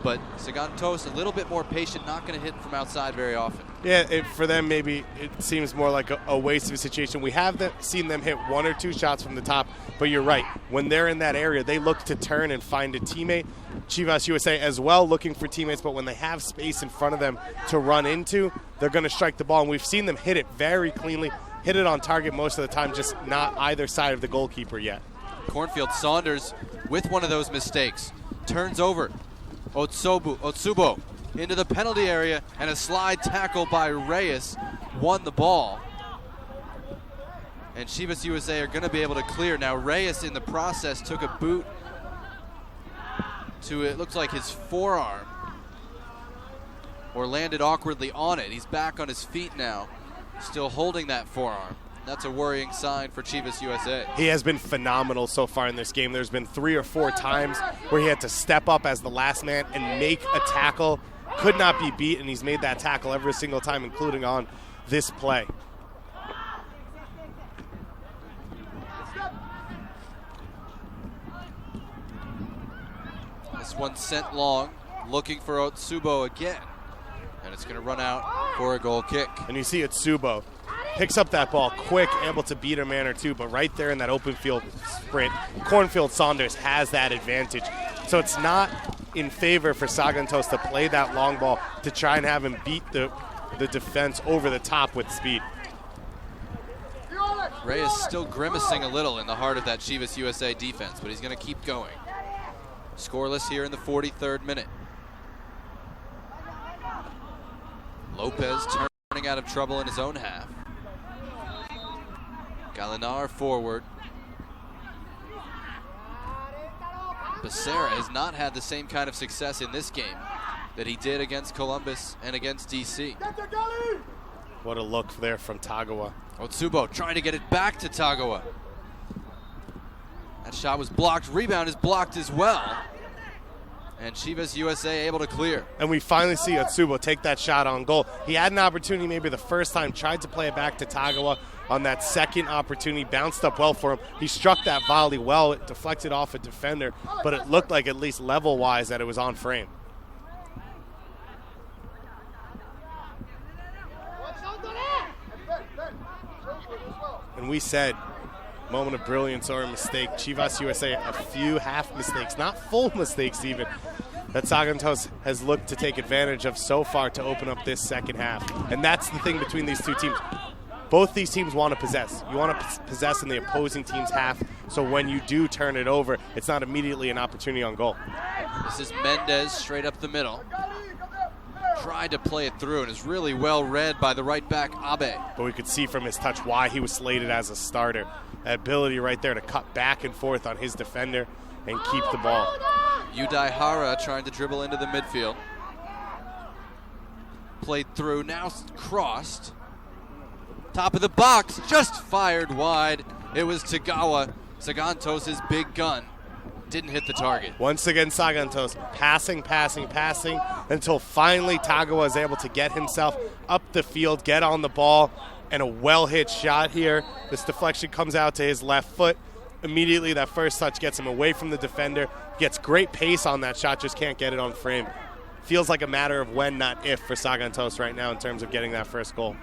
But Sagan Tosu a little bit more patient, not going to hit from outside very often. Yeah, for them maybe it seems more like a waste of a situation. We have seen them hit one or two shots from the top, but you're right. When they're in that area, they look to turn and find a teammate. Chivas USA as well looking for teammates, but when they have space in front of them to run into, they're going to strike the ball. And we've seen them hit it very cleanly, hit it on target most of the time, just not either side of the goalkeeper yet. Cornfield Saunders with one of those mistakes. Turns over Otsubo into the penalty area, and a slide tackle by Reyes won the ball. And Chivas USA are going to be able to clear. Now Reyes in the process took a boot to, it looks like his forearm, or landed awkwardly on it. He's back on his feet now, still holding that forearm. That's a worrying sign for Chivas USA. He has been phenomenal so far in this game. There's been 3 or 4 times where he had to step up as the last man and make a tackle. Could not be beat, and he's made that tackle every single time, including on this play. This one sent long, looking for Otsubo again. And it's going to run out for a goal kick. And you see Otsubo picks up that ball quick, able to beat a man or two, but right there in that open field sprint, Cornfield Saunders has that advantage. So it's not in favor for Sagan Tosu to play that long ball to try and have him beat the defense over the top with speed. Ray is still grimacing a little in the heart of that Chivas USA defense, but he's going to keep going. Scoreless here in the 43rd minute. Lopez turning out of trouble in his own half. Galinar forward. Becerra has not had the same kind of success in this game that he did against Columbus and against DC. What a look there from Tagawa. Otsubo trying to get it back to Tagawa. That shot was blocked. Rebound is blocked as well. And Chivas USA able to clear. And we finally see Otsubo take that shot on goal. He had an opportunity maybe the first time, tried to play it back to Tagawa. On that second opportunity, bounced up well for him. He struck that volley well. It deflected off a defender, but it looked like, at least level-wise, that it was on frame. And we said, moment of brilliance or a mistake. Chivas USA, a few half mistakes, not full mistakes even, that Sagan Tosu has looked to take advantage of so far to open up this second half. And that's the thing between these two teams. Both these teams want to possess. You want to possess in the opposing team's half, so when you do turn it over, it's not immediately an opportunity on goal. This is Mendez straight up the middle. Tried to play it through and is really well read by the right back, Abe. But we could see from his touch why he was slated as a starter. That ability right there to cut back and forth on his defender and keep the ball. Yudai Hara trying to dribble into the midfield. Played through, now crossed. Top of the box, just fired wide. It was Tagawa, Sagan Tosu's big gun. Didn't hit the target. Once again, Sagan Tosu passing, until finally Tagawa is able to get himself up the field, get on the ball, and a well-hit shot here. This deflection comes out to his left foot. Immediately, that first touch gets him away from the defender. Gets great pace on that shot, just can't get it on frame. Feels like a matter of when, not if, for Sagan Tosu right now in terms of getting that first goal.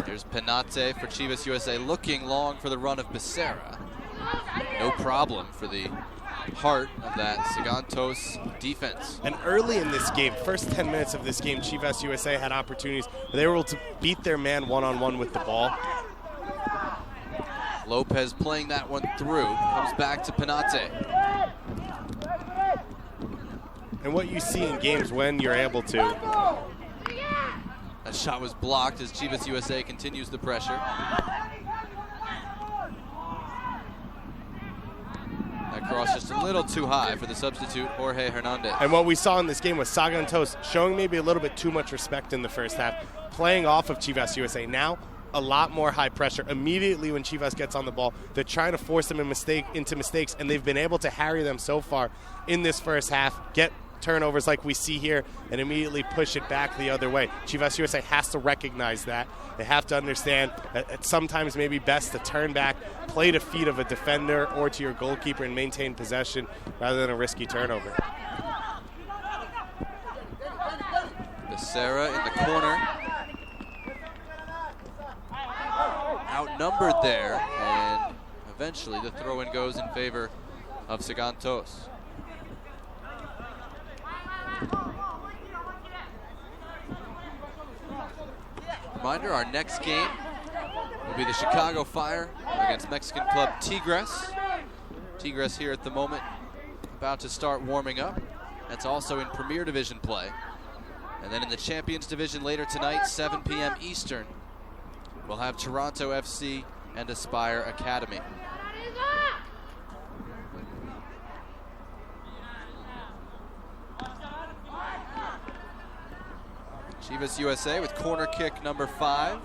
Here's Penate for Chivas USA, looking long for the run of Becerra. No problem for the heart of that Sagan Tosu defense. And early in this game, first 10 minutes of this game, Chivas USA had opportunities where they were able to beat their man one-on-one with the ball. Lopez playing that one through, comes back to Penate. And what you see in games when you're able to. That shot was blocked as Chivas USA continues the pressure. That cross just a little too high for the substitute, Jorge Hernandez. And what we saw in this game was Sagan Tosu showing maybe a little bit too much respect in the first half, playing off of Chivas USA. Now, a lot more high pressure. Immediately when Chivas gets on the ball, they're trying to force them into mistakes, and they've been able to harry them so far in this first half, get turnovers like we see here, and immediately push it back the other way. Chivas USA has to recognize that. They have to understand that it's sometimes maybe best to turn back, play to feet of a defender or to your goalkeeper and maintain possession rather than a risky turnover. Becerra in the corner. Outnumbered there, and eventually the throw-in goes in favor of Sagan Tosu. Reminder, our next game will be the Chicago Fire against Mexican club Tigres. Tigres here at the moment, about to start warming up. That's also in Premier Division play. And then in the Champions Division later tonight, 7 p.m. Eastern, we'll have Toronto FC and Aspire Academy. Chivas USA with corner kick number 5.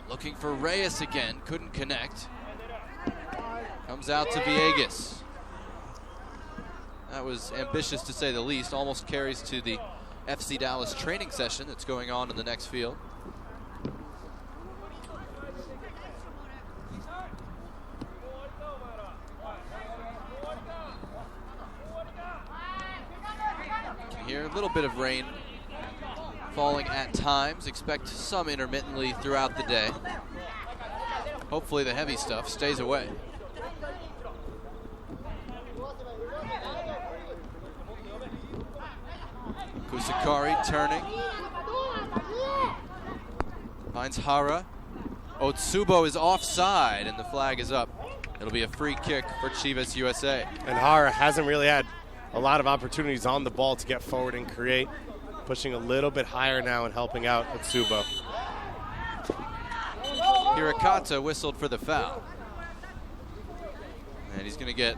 Looking for Reyes again, couldn't connect. Comes out to Villegas. That was ambitious to say the least. Almost carries to the FC Dallas training session that's going on in the next field. You can hear a little bit of rain falling at times. Expect some intermittently throughout the day. Hopefully the heavy stuff stays away. Kusakari turning. Finds Hara. Otsubo is offside and the flag is up. It'll be a free kick for Chivas USA. And Hara hasn't really had a lot of opportunities on the ball to get forward and create. Pushing a little bit higher now and helping out Otsubo. Hirakata whistled for the foul. And he's going to get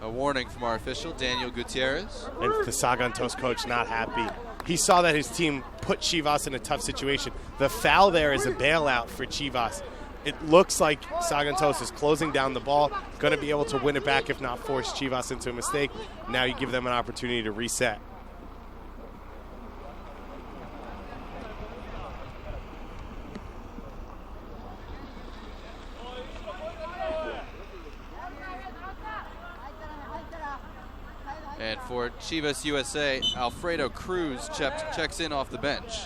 a warning from our official, Daniel Gutierrez. And the Sagan Tosu coach not happy. He saw that his team put Chivas in a tough situation. The foul there is a bailout for Chivas. It looks like Sagan Tosu is closing down the ball, going to be able to win it back if not force Chivas into a mistake. Now you give them an opportunity to reset. And for Chivas USA, Alfredo Cruz checks in off the bench.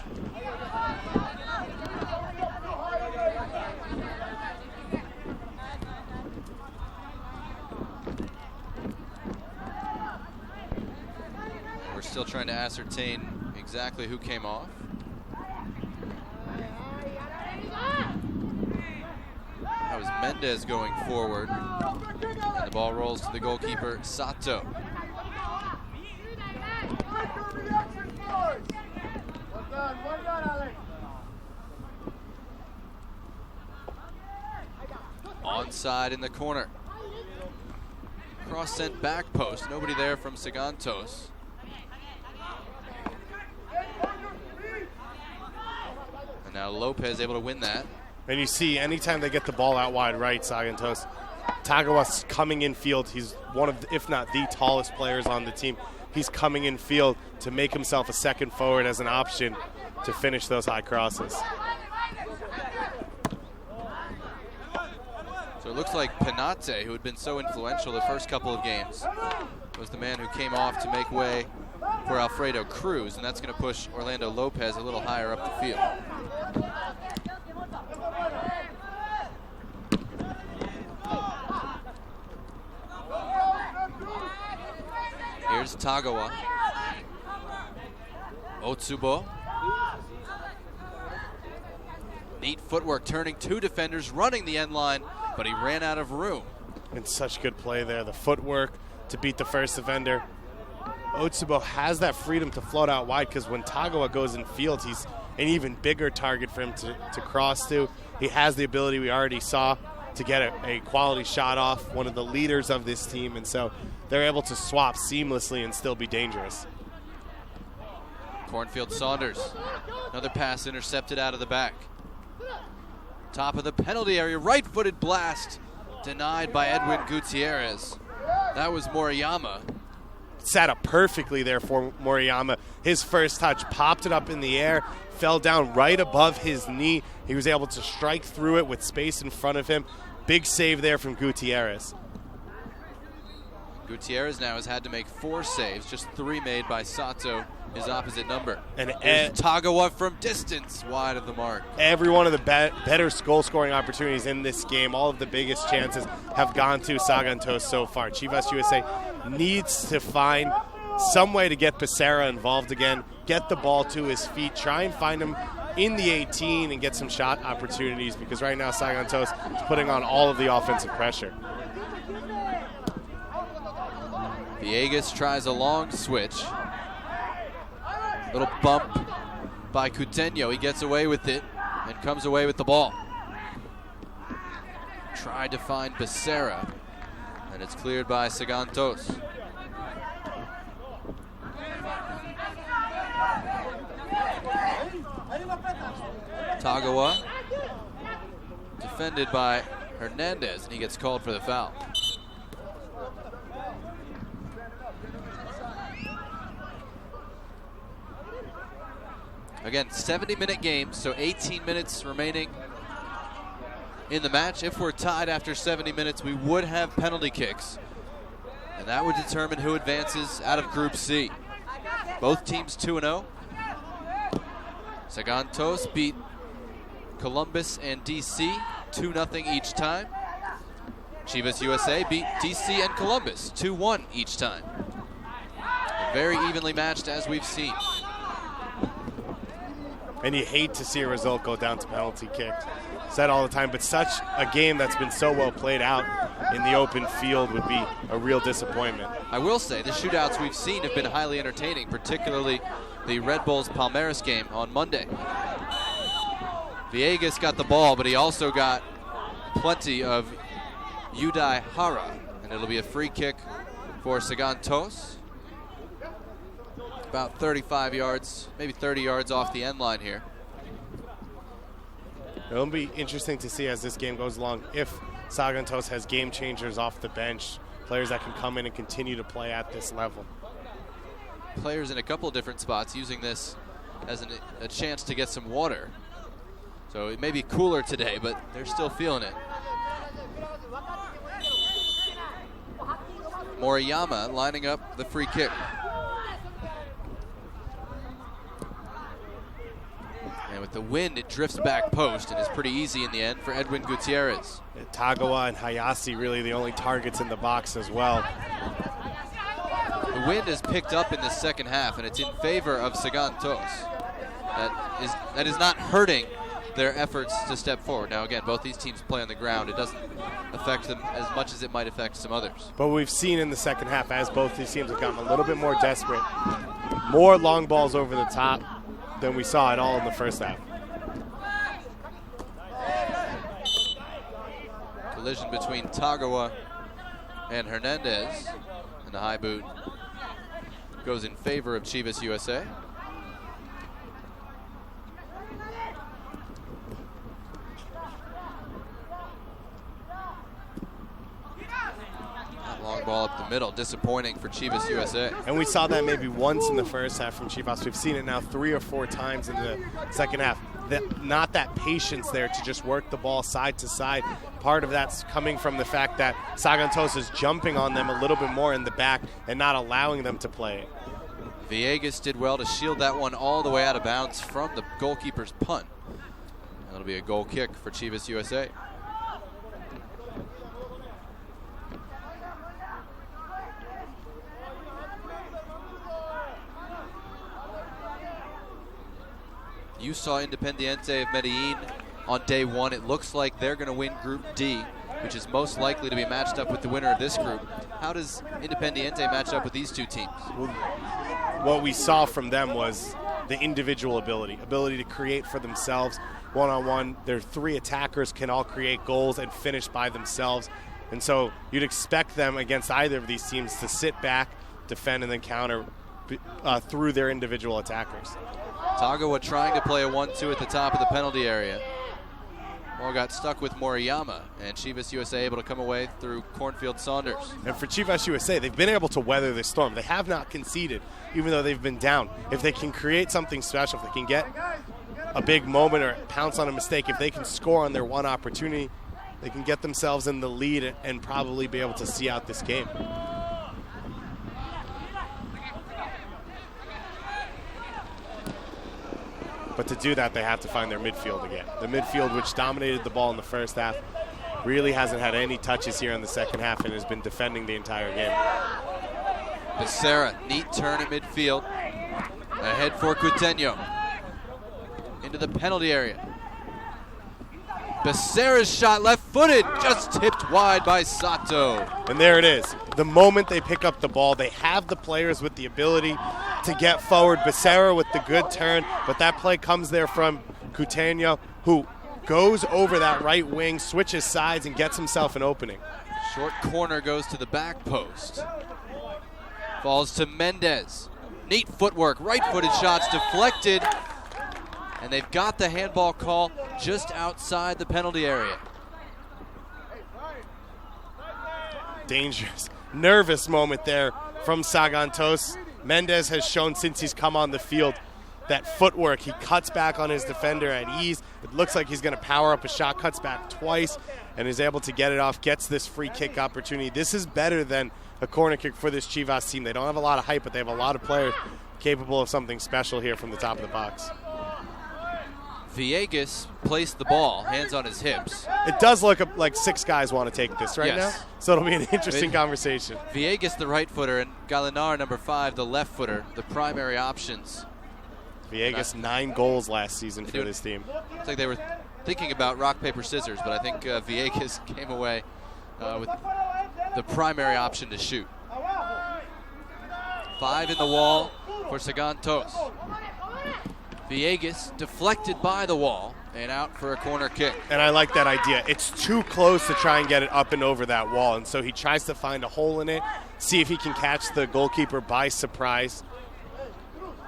We're still trying to ascertain exactly who came off. That was Mendez going forward. And the ball rolls to the goalkeeper, Sato. Onside in the corner. Cross sent back post. Nobody there from Sagan Tosu. And now Lopez able to win that. And you see, anytime they get the ball out wide right, Sagan Tosu, Tagawa's coming in field. He's one of, if not the tallest players on the team. He's coming in field to make himself a second forward as an option to finish those high crosses. So it looks like Penate, who had been so influential the first couple of games, was the man who came off to make way for Alfredo Cruz, and that's going to push Orlando Lopez a little higher up the field. Here's Tagawa. Otsubo. Neat footwork, turning two defenders, running the end line, but he ran out of room. And such good play there. The footwork to beat the first defender. Otsubo has that freedom to float out wide because when Tagawa goes in field, he's an even bigger target for him to cross to. He has the ability, we already saw, to get a quality shot off, one of the leaders of this team, and so they're able to swap seamlessly and still be dangerous. Cornfield Saunders, another pass intercepted out of the back. Top of the penalty area, right-footed blast, denied by Edwin Gutierrez. That was Moriyama. Set up perfectly there for Moriyama. His first touch, popped it up in the air, fell down right above his knee. He was able to strike through it with space in front of him. Big save there from Gutierrez. Gutierrez now has had to make 4 saves, just 3 made by Sato, his opposite number. And Tagawa from distance, wide of the mark. Every one of the better goal-scoring opportunities in this game, all of the biggest chances have gone to Sagan Tosu so far. Chivas USA needs to find some way to get Becerra involved again, get the ball to his feet, try and find him in the 18 and get some shot opportunities, because right now Sagan Tosu is putting on all of the offensive pressure. Villegas tries a long switch. Little bump by Coutinho. He gets away with it and comes away with the ball. Tried to find Becerra, and it's cleared by Sagan Tosu. Tagawa, defended by Hernandez, and he gets called for the foul. Again, 70-minute game, so 18 minutes remaining in the match. If we're tied after 70 minutes, we would have penalty kicks, and that would determine who advances out of Group C. Both teams 2-0. Sagan Tosu beat Columbus and DC 2-0 each time. Chivas USA beat DC and Columbus 2-1 each time. Very evenly matched, as we've seen. And you hate to see a result go down to penalty kicks. Said all the time, but such a game that's been so well played out in the open field would be a real disappointment. I will say the shootouts we've seen have been highly entertaining, particularly the Red Bulls Palmeiras game on Monday. Villegas got the ball, but he also got plenty of Yudai Hara, and it'll be a free kick for Sagan Tosu. About 35 yards, maybe 30 yards off the end line here. It'll be interesting to see as this game goes along if Sagan Tosu has game changers off the bench, players that can come in and continue to play at this level. Players in a couple of different spots using this as a chance to get some water. So it may be cooler today, but they're still feeling it. Moriyama lining up the free kick. And with the wind, it drifts back post and is pretty easy in the end for Edwin Gutierrez. Tagawa and Hayase really the only targets in the box as well. The wind has picked up in the second half, and it's in favor of Sagan Tosu. That is not hurting their efforts to step forward. Now, again, both these teams play on the ground. It doesn't affect them as much as it might affect some others. But we've seen in the second half, as both these teams have gotten a little bit more desperate, more long balls over the top than we saw at all in the first half. Collision between Tagawa and Hernandez, and the high boot goes in favor of Chivas USA. That long ball up the middle, disappointing for Chivas USA. And we saw that maybe once in the first half from Chivas. We've seen it now 3 or 4 times in the second half. Not that patience there to just work the ball side to side. Part of that's coming from the fact that Sagan Tosu is jumping on them a little bit more in the back and not allowing them to play it. Villegas did well to shield that one all the way out of bounds from the goalkeeper's punt. And it'll be a goal kick for Chivas USA. You saw Independiente of Medellin on day one. It looks like they're going to win Group D, which is most likely to be matched up with the winner of this group. How does Independiente match up with these two teams? Well, what we saw from them was the individual ability to create for themselves one-on-one. Their 3 attackers can all create goals and finish by themselves. And so you'd expect them against either of these teams to sit back, defend, and then counter through their individual attackers. Tagawa trying to play a 1-2 at the top of the penalty area. Ball got stuck with Moriyama, and Chivas USA able to come away through Cornfield Saunders. And for Chivas USA, they've been able to weather this storm. They have not conceded, even though they've been down. If they can create something special, if they can get a big moment or pounce on a mistake, if they can score on their one opportunity, they can get themselves in the lead and probably be able to see out this game. But to do that, they have to find their midfield again. The midfield, which dominated the ball in the first half, really hasn't had any touches here in the second half and has been defending the entire game. Becerra, neat turn at midfield. Ahead for Coutinho. Into the penalty area. Becerra's shot, left-footed, just tipped wide by Sato. And there it is. The moment they pick up the ball, they have the players with the ability to get forward. Becerra with the good turn, but that play comes there from Coutinho, who goes over that right wing, switches sides, and gets himself an opening. Short corner goes to the back post. Falls to Mendez. Neat footwork, right-footed shots deflected. And they've got the handball call just outside the penalty area. Dangerous, nervous moment there from Sagan Tosu. Mendez has shown since he's come on the field that footwork. He cuts back on his defender at ease. It looks like he's going to power up a shot, cuts back twice, and is able to get it off, gets this free kick opportunity. This is better than a corner kick for this Chivas team. They don't have a lot of height, but they have a lot of players capable of something special here from the top of the box. Villegas placed the ball, hands on his hips. It does look like 6 guys want to take this right now, so it'll be an interesting conversation. Villegas, the right footer, and Galinar, number 5, the left footer, the primary options. Villegas, 9 goals last season for this team. It's like they were thinking about rock, paper, scissors, but I think Villegas came away with the primary option to shoot. 5 in the wall for Sagan Tosu. Villegas deflected by the wall and out for a corner kick. And I like that idea. It's too close to try and get it up and over that wall, and so he tries to find a hole in it, see if he can catch the goalkeeper by surprise.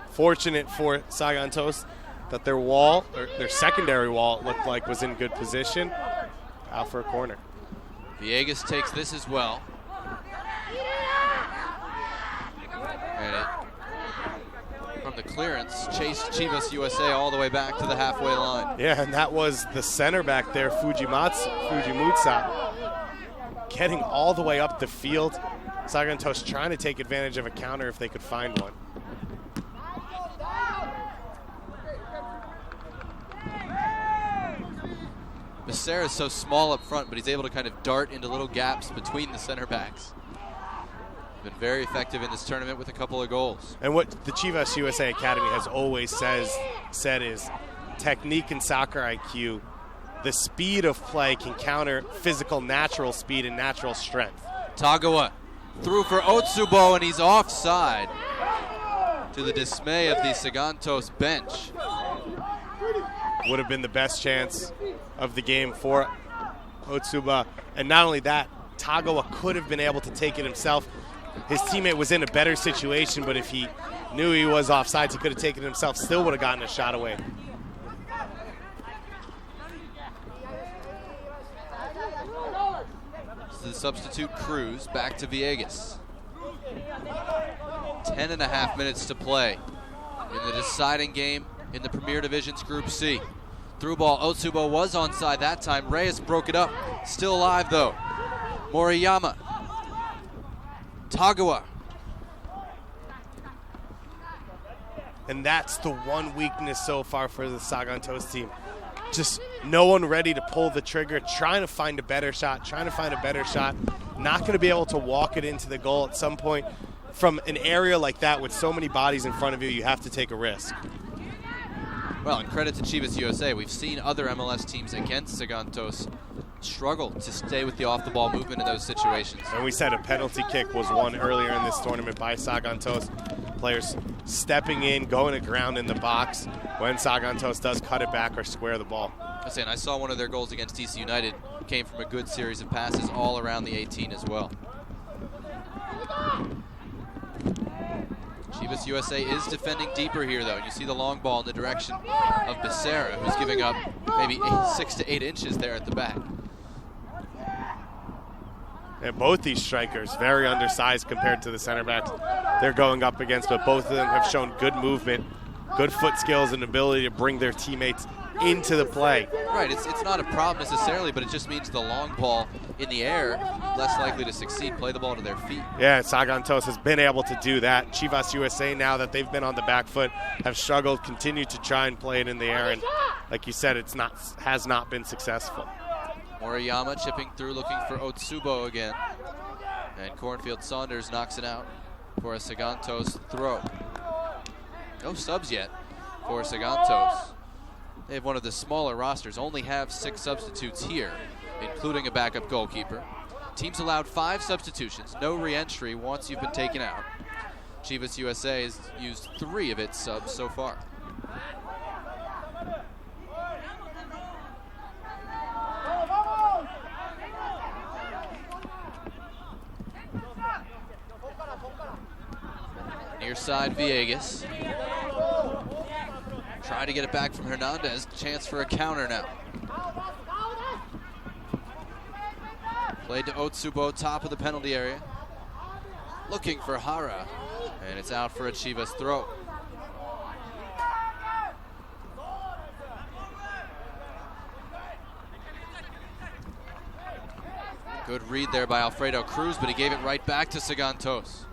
Fortunate for Sagan Tosu that their wall, or their secondary wall, it looked like was in good position. Out for a corner. Villegas takes this as well. And it, from the clearance, chased Chivas USA all the way back to the halfway line. Yeah, and that was the center back there, Fujimutsa, getting all the way up the field. Sagan Tosu trying to take advantage of a counter if they could find one. Becerra is so small up front, but he's able to kind of dart into little gaps between the center backs. Been very effective in this tournament with a couple of goals. And what the Chivas USA Academy has always said is technique and soccer IQ, the speed of play can counter physical natural speed and natural strength. Tagawa through for Otsubo, and he's offside to the dismay of the Sagan Tosu bench. Would have been the best chance of the game for Otsuba. And not only that, Tagawa could have been able to take it himself. His teammate was in a better situation, but if he knew he was offside, he could have taken it himself, still would have gotten a shot away. The substitute Cruz back to Villegas. 10.5 minutes to play in the deciding game in the Premier Division's Group C. Through ball, Otsubo was onside that time. Reyes broke it up. Still alive though. Moriyama. Tagawa. And that's the one weakness so far for the Sagan Tosu team. Just no one ready to pull the trigger, trying to find a better shot, not going to be able to walk it into the goal at some point. From an area like that with so many bodies in front of you, you have to take a risk. Well, and credit to Chivas USA. We've seen other MLS teams against Sagan Tosu struggle to stay with the off-the-ball movement in those situations. And we said a penalty kick was won earlier in this tournament by Sagan Tosu. Players stepping in, going to ground in the box when Sagan Tosu does cut it back or square the ball. I saw one of their goals against DC United came from a good series of passes all around the 18 as well. Chivas USA is defending deeper here, though. You see the long ball in the direction of Becerra, who's giving up maybe 6 to 8 inches there at the back. And both these strikers, very undersized compared to the center backs they're going up against, but both of them have shown good movement, good foot skills, and ability to bring their teammates into the play. Right, it's not a problem necessarily, but it just means the long ball in the air, less likely to succeed. Play the ball to their feet. Yeah, Sagan Tosu has been able to do that. Chivas USA, now that they've been on the back foot, have struggled, continue to try and play it in the air, and like you said, has not been successful. Moriyama chipping through, looking for Otsubo again. And Cornfield Saunders knocks it out for a Sagan Tosu throw. No subs yet for Sagan Tosu. They have one of the smaller rosters, only have 6 substitutes here, including a backup goalkeeper. Teams allowed 5 substitutions, no re-entry once you've been taken out. Chivas USA has used 3 of its subs so far. Near side Villegas. Trying to get it back from Hernandez. Chance for a counter now. Played to Otsubo, top of the penalty area. Looking for Hara. And it's out for a Chivas throw. Good read there by Alfredo Cruz, but he gave it right back to Sagan Tosu.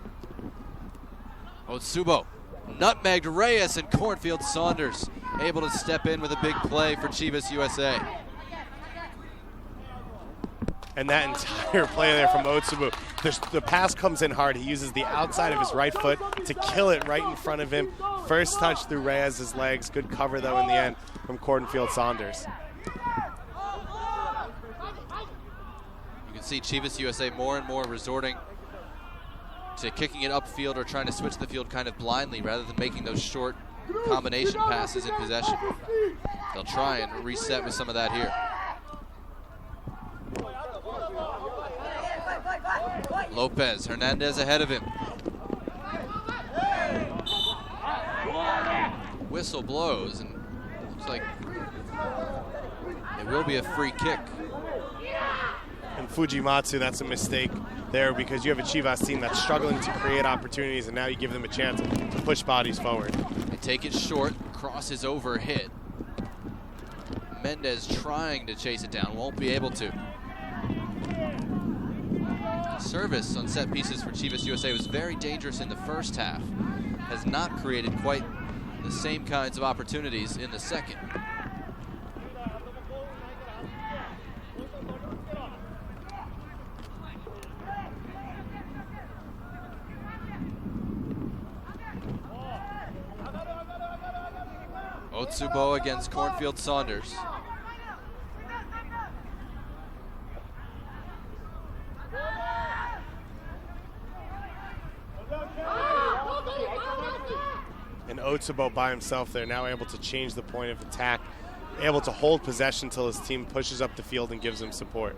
Otsubo nutmegged Reyes, and Cornfield Saunders able to step in with a big play for Chivas USA. And that entire play there from Otsubo, the pass comes in hard. He uses the outside of his right foot to kill it right in front of him. First touch through Reyes' legs. Good cover, though, in the end from Cornfield Saunders. You can see Chivas USA more and more resorting to kicking it upfield or trying to switch the field kind of blindly rather than making those short combination passes in possession. They'll try and reset with some of that here. Lopez, Hernandez ahead of him. Whistle blows, and looks like it will be a free kick. And Fujimatsu, that's a mistake there because you have a Chivas team that's struggling to create opportunities, and now you give them a chance to push bodies forward. They take it short, crosses over, hit. Mendez trying to chase it down, won't be able to. Service on set pieces for Chivas USA was very dangerous in the first half. Has not created quite the same kinds of opportunities in the second. Otsubo against Cornfield Saunders. And Otsubo by himself there, now able to change the point of attack, able to hold possession until his team pushes up the field and gives him support.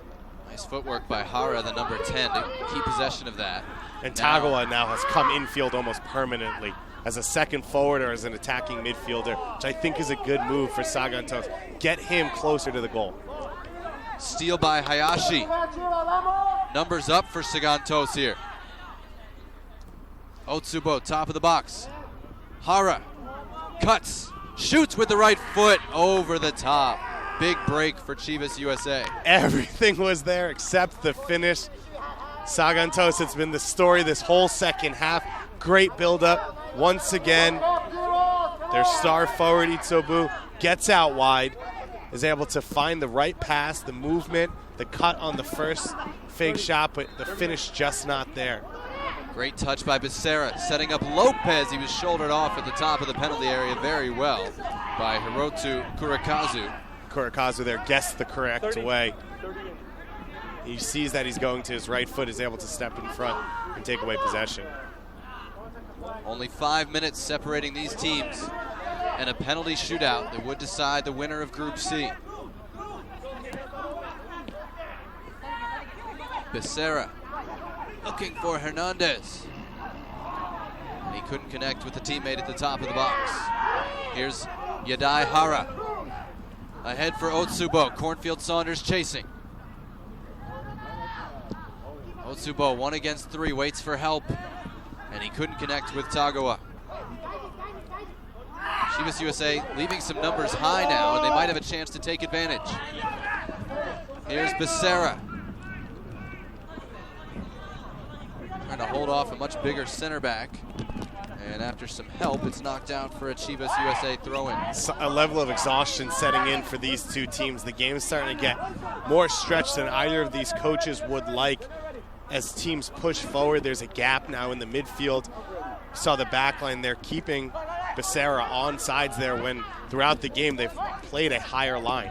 Nice footwork by Hara, the number 10, to keep possession of that. And Tagawa now has come infield almost permanently as a second forward or as an attacking midfielder, which I think is a good move for Sagan Tosu. Get him closer to the goal. Steal by Hayashi. Numbers up for Sagan Tosu here. Otsubo, top of the box. Hara cuts, shoots with the right foot over the top. Big break for Chivas USA. Everything was there except the finish. Sagan Tosu, it's been the story this whole second half. Great build-up. Once again, their star forward, Itsobu, gets out wide, is able to find the right pass, the movement, the cut on the first fake shot, but the finish just not there. Great touch by Becerra, setting up Lopez. He was shouldered off at the top of the penalty area very well by Hiroto Kurakazu. Kurakazu there guessed the correct way. He sees that he's going to his right foot, is able to step in front and take away possession. Only 5 minutes separating these teams, and a penalty shootout that would decide the winner of Group C. Becerra looking for Hernandez, and he couldn't connect with the teammate at the top of the box. Here's Yadai Hara ahead for Otsubo. Cornfield Saunders chasing. Otsubo 1 against 3, waits for help, and he couldn't connect with Tagawa. Chivas USA leaving some numbers high now, and they might have a chance to take advantage. Here's Becerra. Trying to hold off a much bigger center back. And after some help, it's knocked out for a Chivas USA throw-in. A level of exhaustion setting in for these two teams. The game's starting to get more stretched than either of these coaches would like. As teams push forward, there's a gap now in the midfield. You saw the back line there keeping Becerra on sides there when throughout the game they've played a higher line.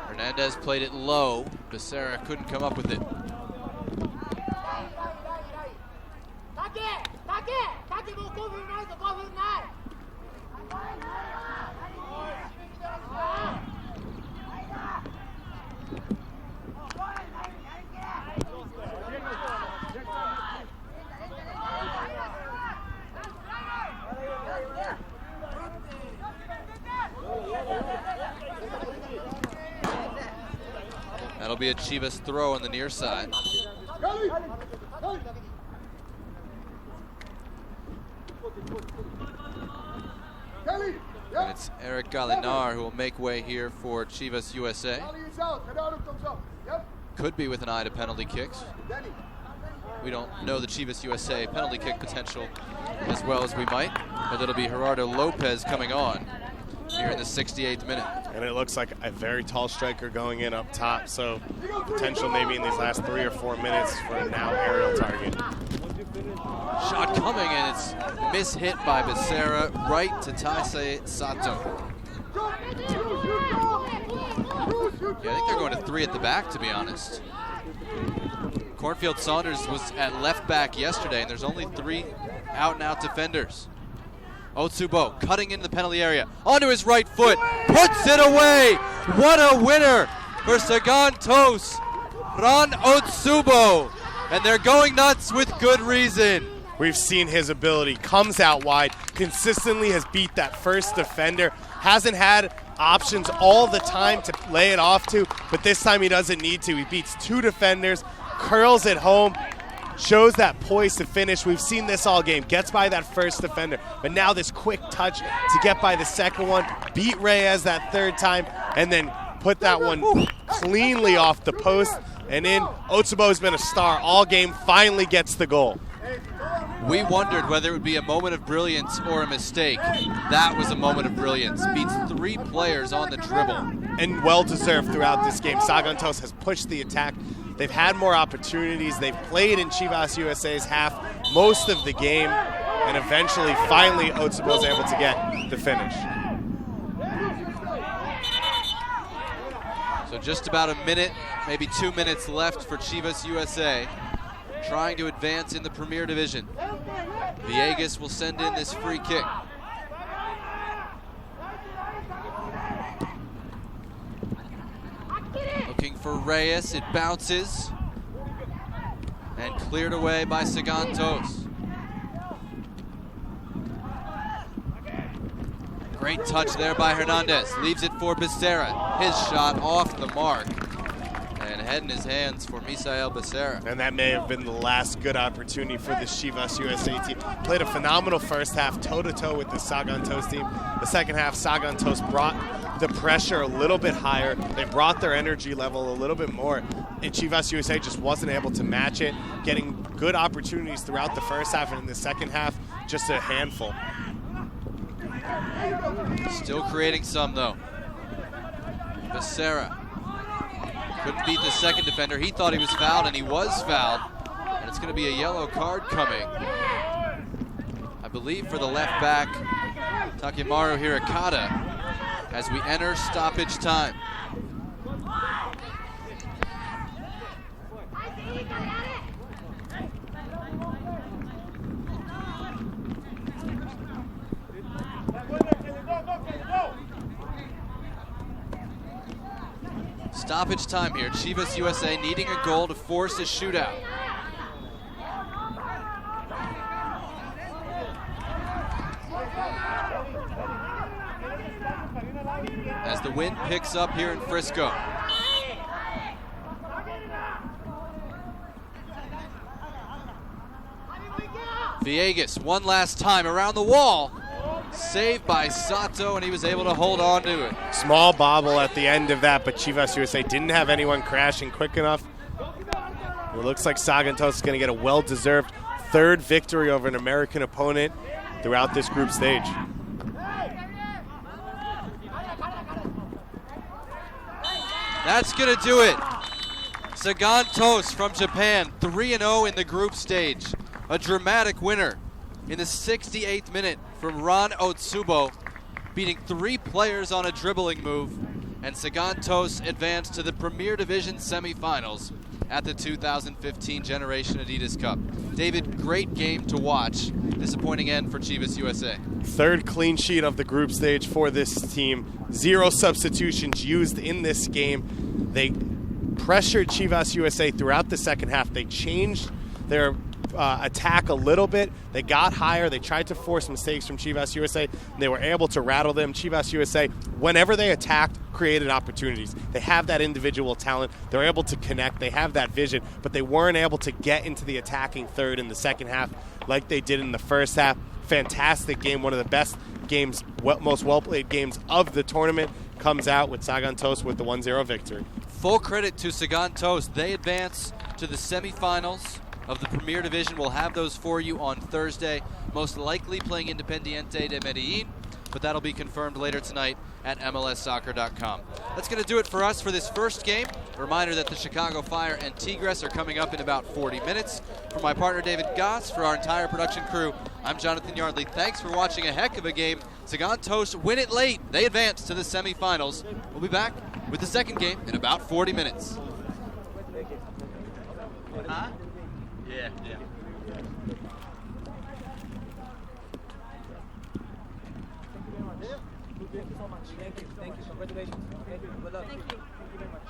Hernandez played it low. Becerra couldn't come up with it. That'll be a Chivas throw on the near side. And it's Eric Galinar who will make way here for Chivas USA. Could be with an eye to penalty kicks. We don't know the Chivas USA penalty kick potential as well as we might, but it'll be Gerardo Lopez coming on here in the 68th minute. And it looks like a very tall striker going in up top, so potential maybe in these last 3 or 4 minutes for a now aerial target. Shot coming, and it's mishit by Becerra right to Taisei Sato. Yeah, I think they're going to 3 at the back, to be honest. Cornfield Saunders was at left back yesterday, and there's only 3 out-and-out defenders. Otsubo cutting into the penalty area, onto his right foot, puts it away! What a winner for Sagan Tosu, Ron Otsubo, and they're going nuts with good reason. We've seen his ability, comes out wide, consistently has beat that first defender, hasn't had options all the time to lay it off to, but this time he doesn't need to. He beats 2 defenders, curls it home, shows that poise to finish. We've seen this all game. Gets by that first defender, but now this quick touch to get by the second one, beat Reyes that third time, and then put that one cleanly off the post and in. Otsubo's been a star all game, finally gets the goal. We wondered whether it would be a moment of brilliance or a mistake. That was a moment of brilliance. Beats 3 players on the dribble. And well-deserved throughout this game. Sagan Tosu has pushed the attack. They've had more opportunities. They've played in Chivas USA's half most of the game. And eventually, finally, Otsubo's able to get the finish. So just about a minute, maybe 2 minutes left for Chivas USA, trying to advance in the Premier Division. Villegas will send in this free kick. Looking for Reyes, it bounces. And cleared away by Sagan Tosu. Great touch there by Hernandez. Leaves it for Becerra. His shot off the mark. And head in his hands for Misael Becerra. And that may have been the last good opportunity for this Chivas USA team. Played a phenomenal first half, toe-to-toe with the Sagan Tosu team. The second half, Sagan Tosu brought the pressure a little bit higher. They brought their energy level a little bit more. And Chivas USA just wasn't able to match it, getting good opportunities throughout the first half, and in the second half, just a handful. Still creating some, though. Becerra couldn't beat the second defender. He thought he was fouled, and he was fouled. And it's going to be a yellow card coming, I believe, for the left back, Takemaru Hirakata, as we enter stoppage time. Stoppage time here. Chivas USA needing a goal to force a shootout. As the wind picks up here in Frisco. Villegas one last time around the wall. Saved by Sato, and he was able to hold on to it. Small bobble at the end of that, but Chivas USA didn't have anyone crashing quick enough. It looks like Sagan Tosu is going to get a well-deserved 3rd victory over an American opponent throughout this group stage. That's going to do it. Sagan Tosu from Japan, 3-0 in the group stage. A dramatic winner in the 68th minute from Ron Otsubo, beating 3 players on a dribbling move, and Sagan Tosu advanced to the Premier Division semifinals at the 2015 Generation Adidas Cup. David, great game to watch. Disappointing end for Chivas USA. 3rd clean sheet of the group stage for this team. 0 substitutions used in this game. They pressured Chivas USA throughout the second half. They changed their attack a little bit. They got higher. They tried to force mistakes from Chivas USA, and they were able to rattle them. Chivas USA, whenever they attacked, created opportunities. They have that individual talent. They're able to connect. They have that vision, but they weren't able to get into the attacking third in the second half like they did in the first half. Fantastic game. One of the best games, most well-played games of the tournament, comes out with Sagan Tosu with the 1-0 victory. full credit to Sagan Tosu. They advance to the semifinals of the Premier Division. We'll have those for you on Thursday, most likely playing Independiente de Medellin, but that'll be confirmed later tonight at MLSsoccer.com. That's going to do it for us for this first game. Reminder that the Chicago Fire and Tigres are coming up in about 40 minutes. For my partner David Goss, for our entire production crew, I'm Jonathan Yardley. Thanks for watching a heck of a game. Sagan Tosu win it late. They advance to the semifinals. We'll be back with the second game in about 40 minutes. Huh? Yeah. Thank you. Congratulations. Thank you. Good luck. Thank you. Thank you very much.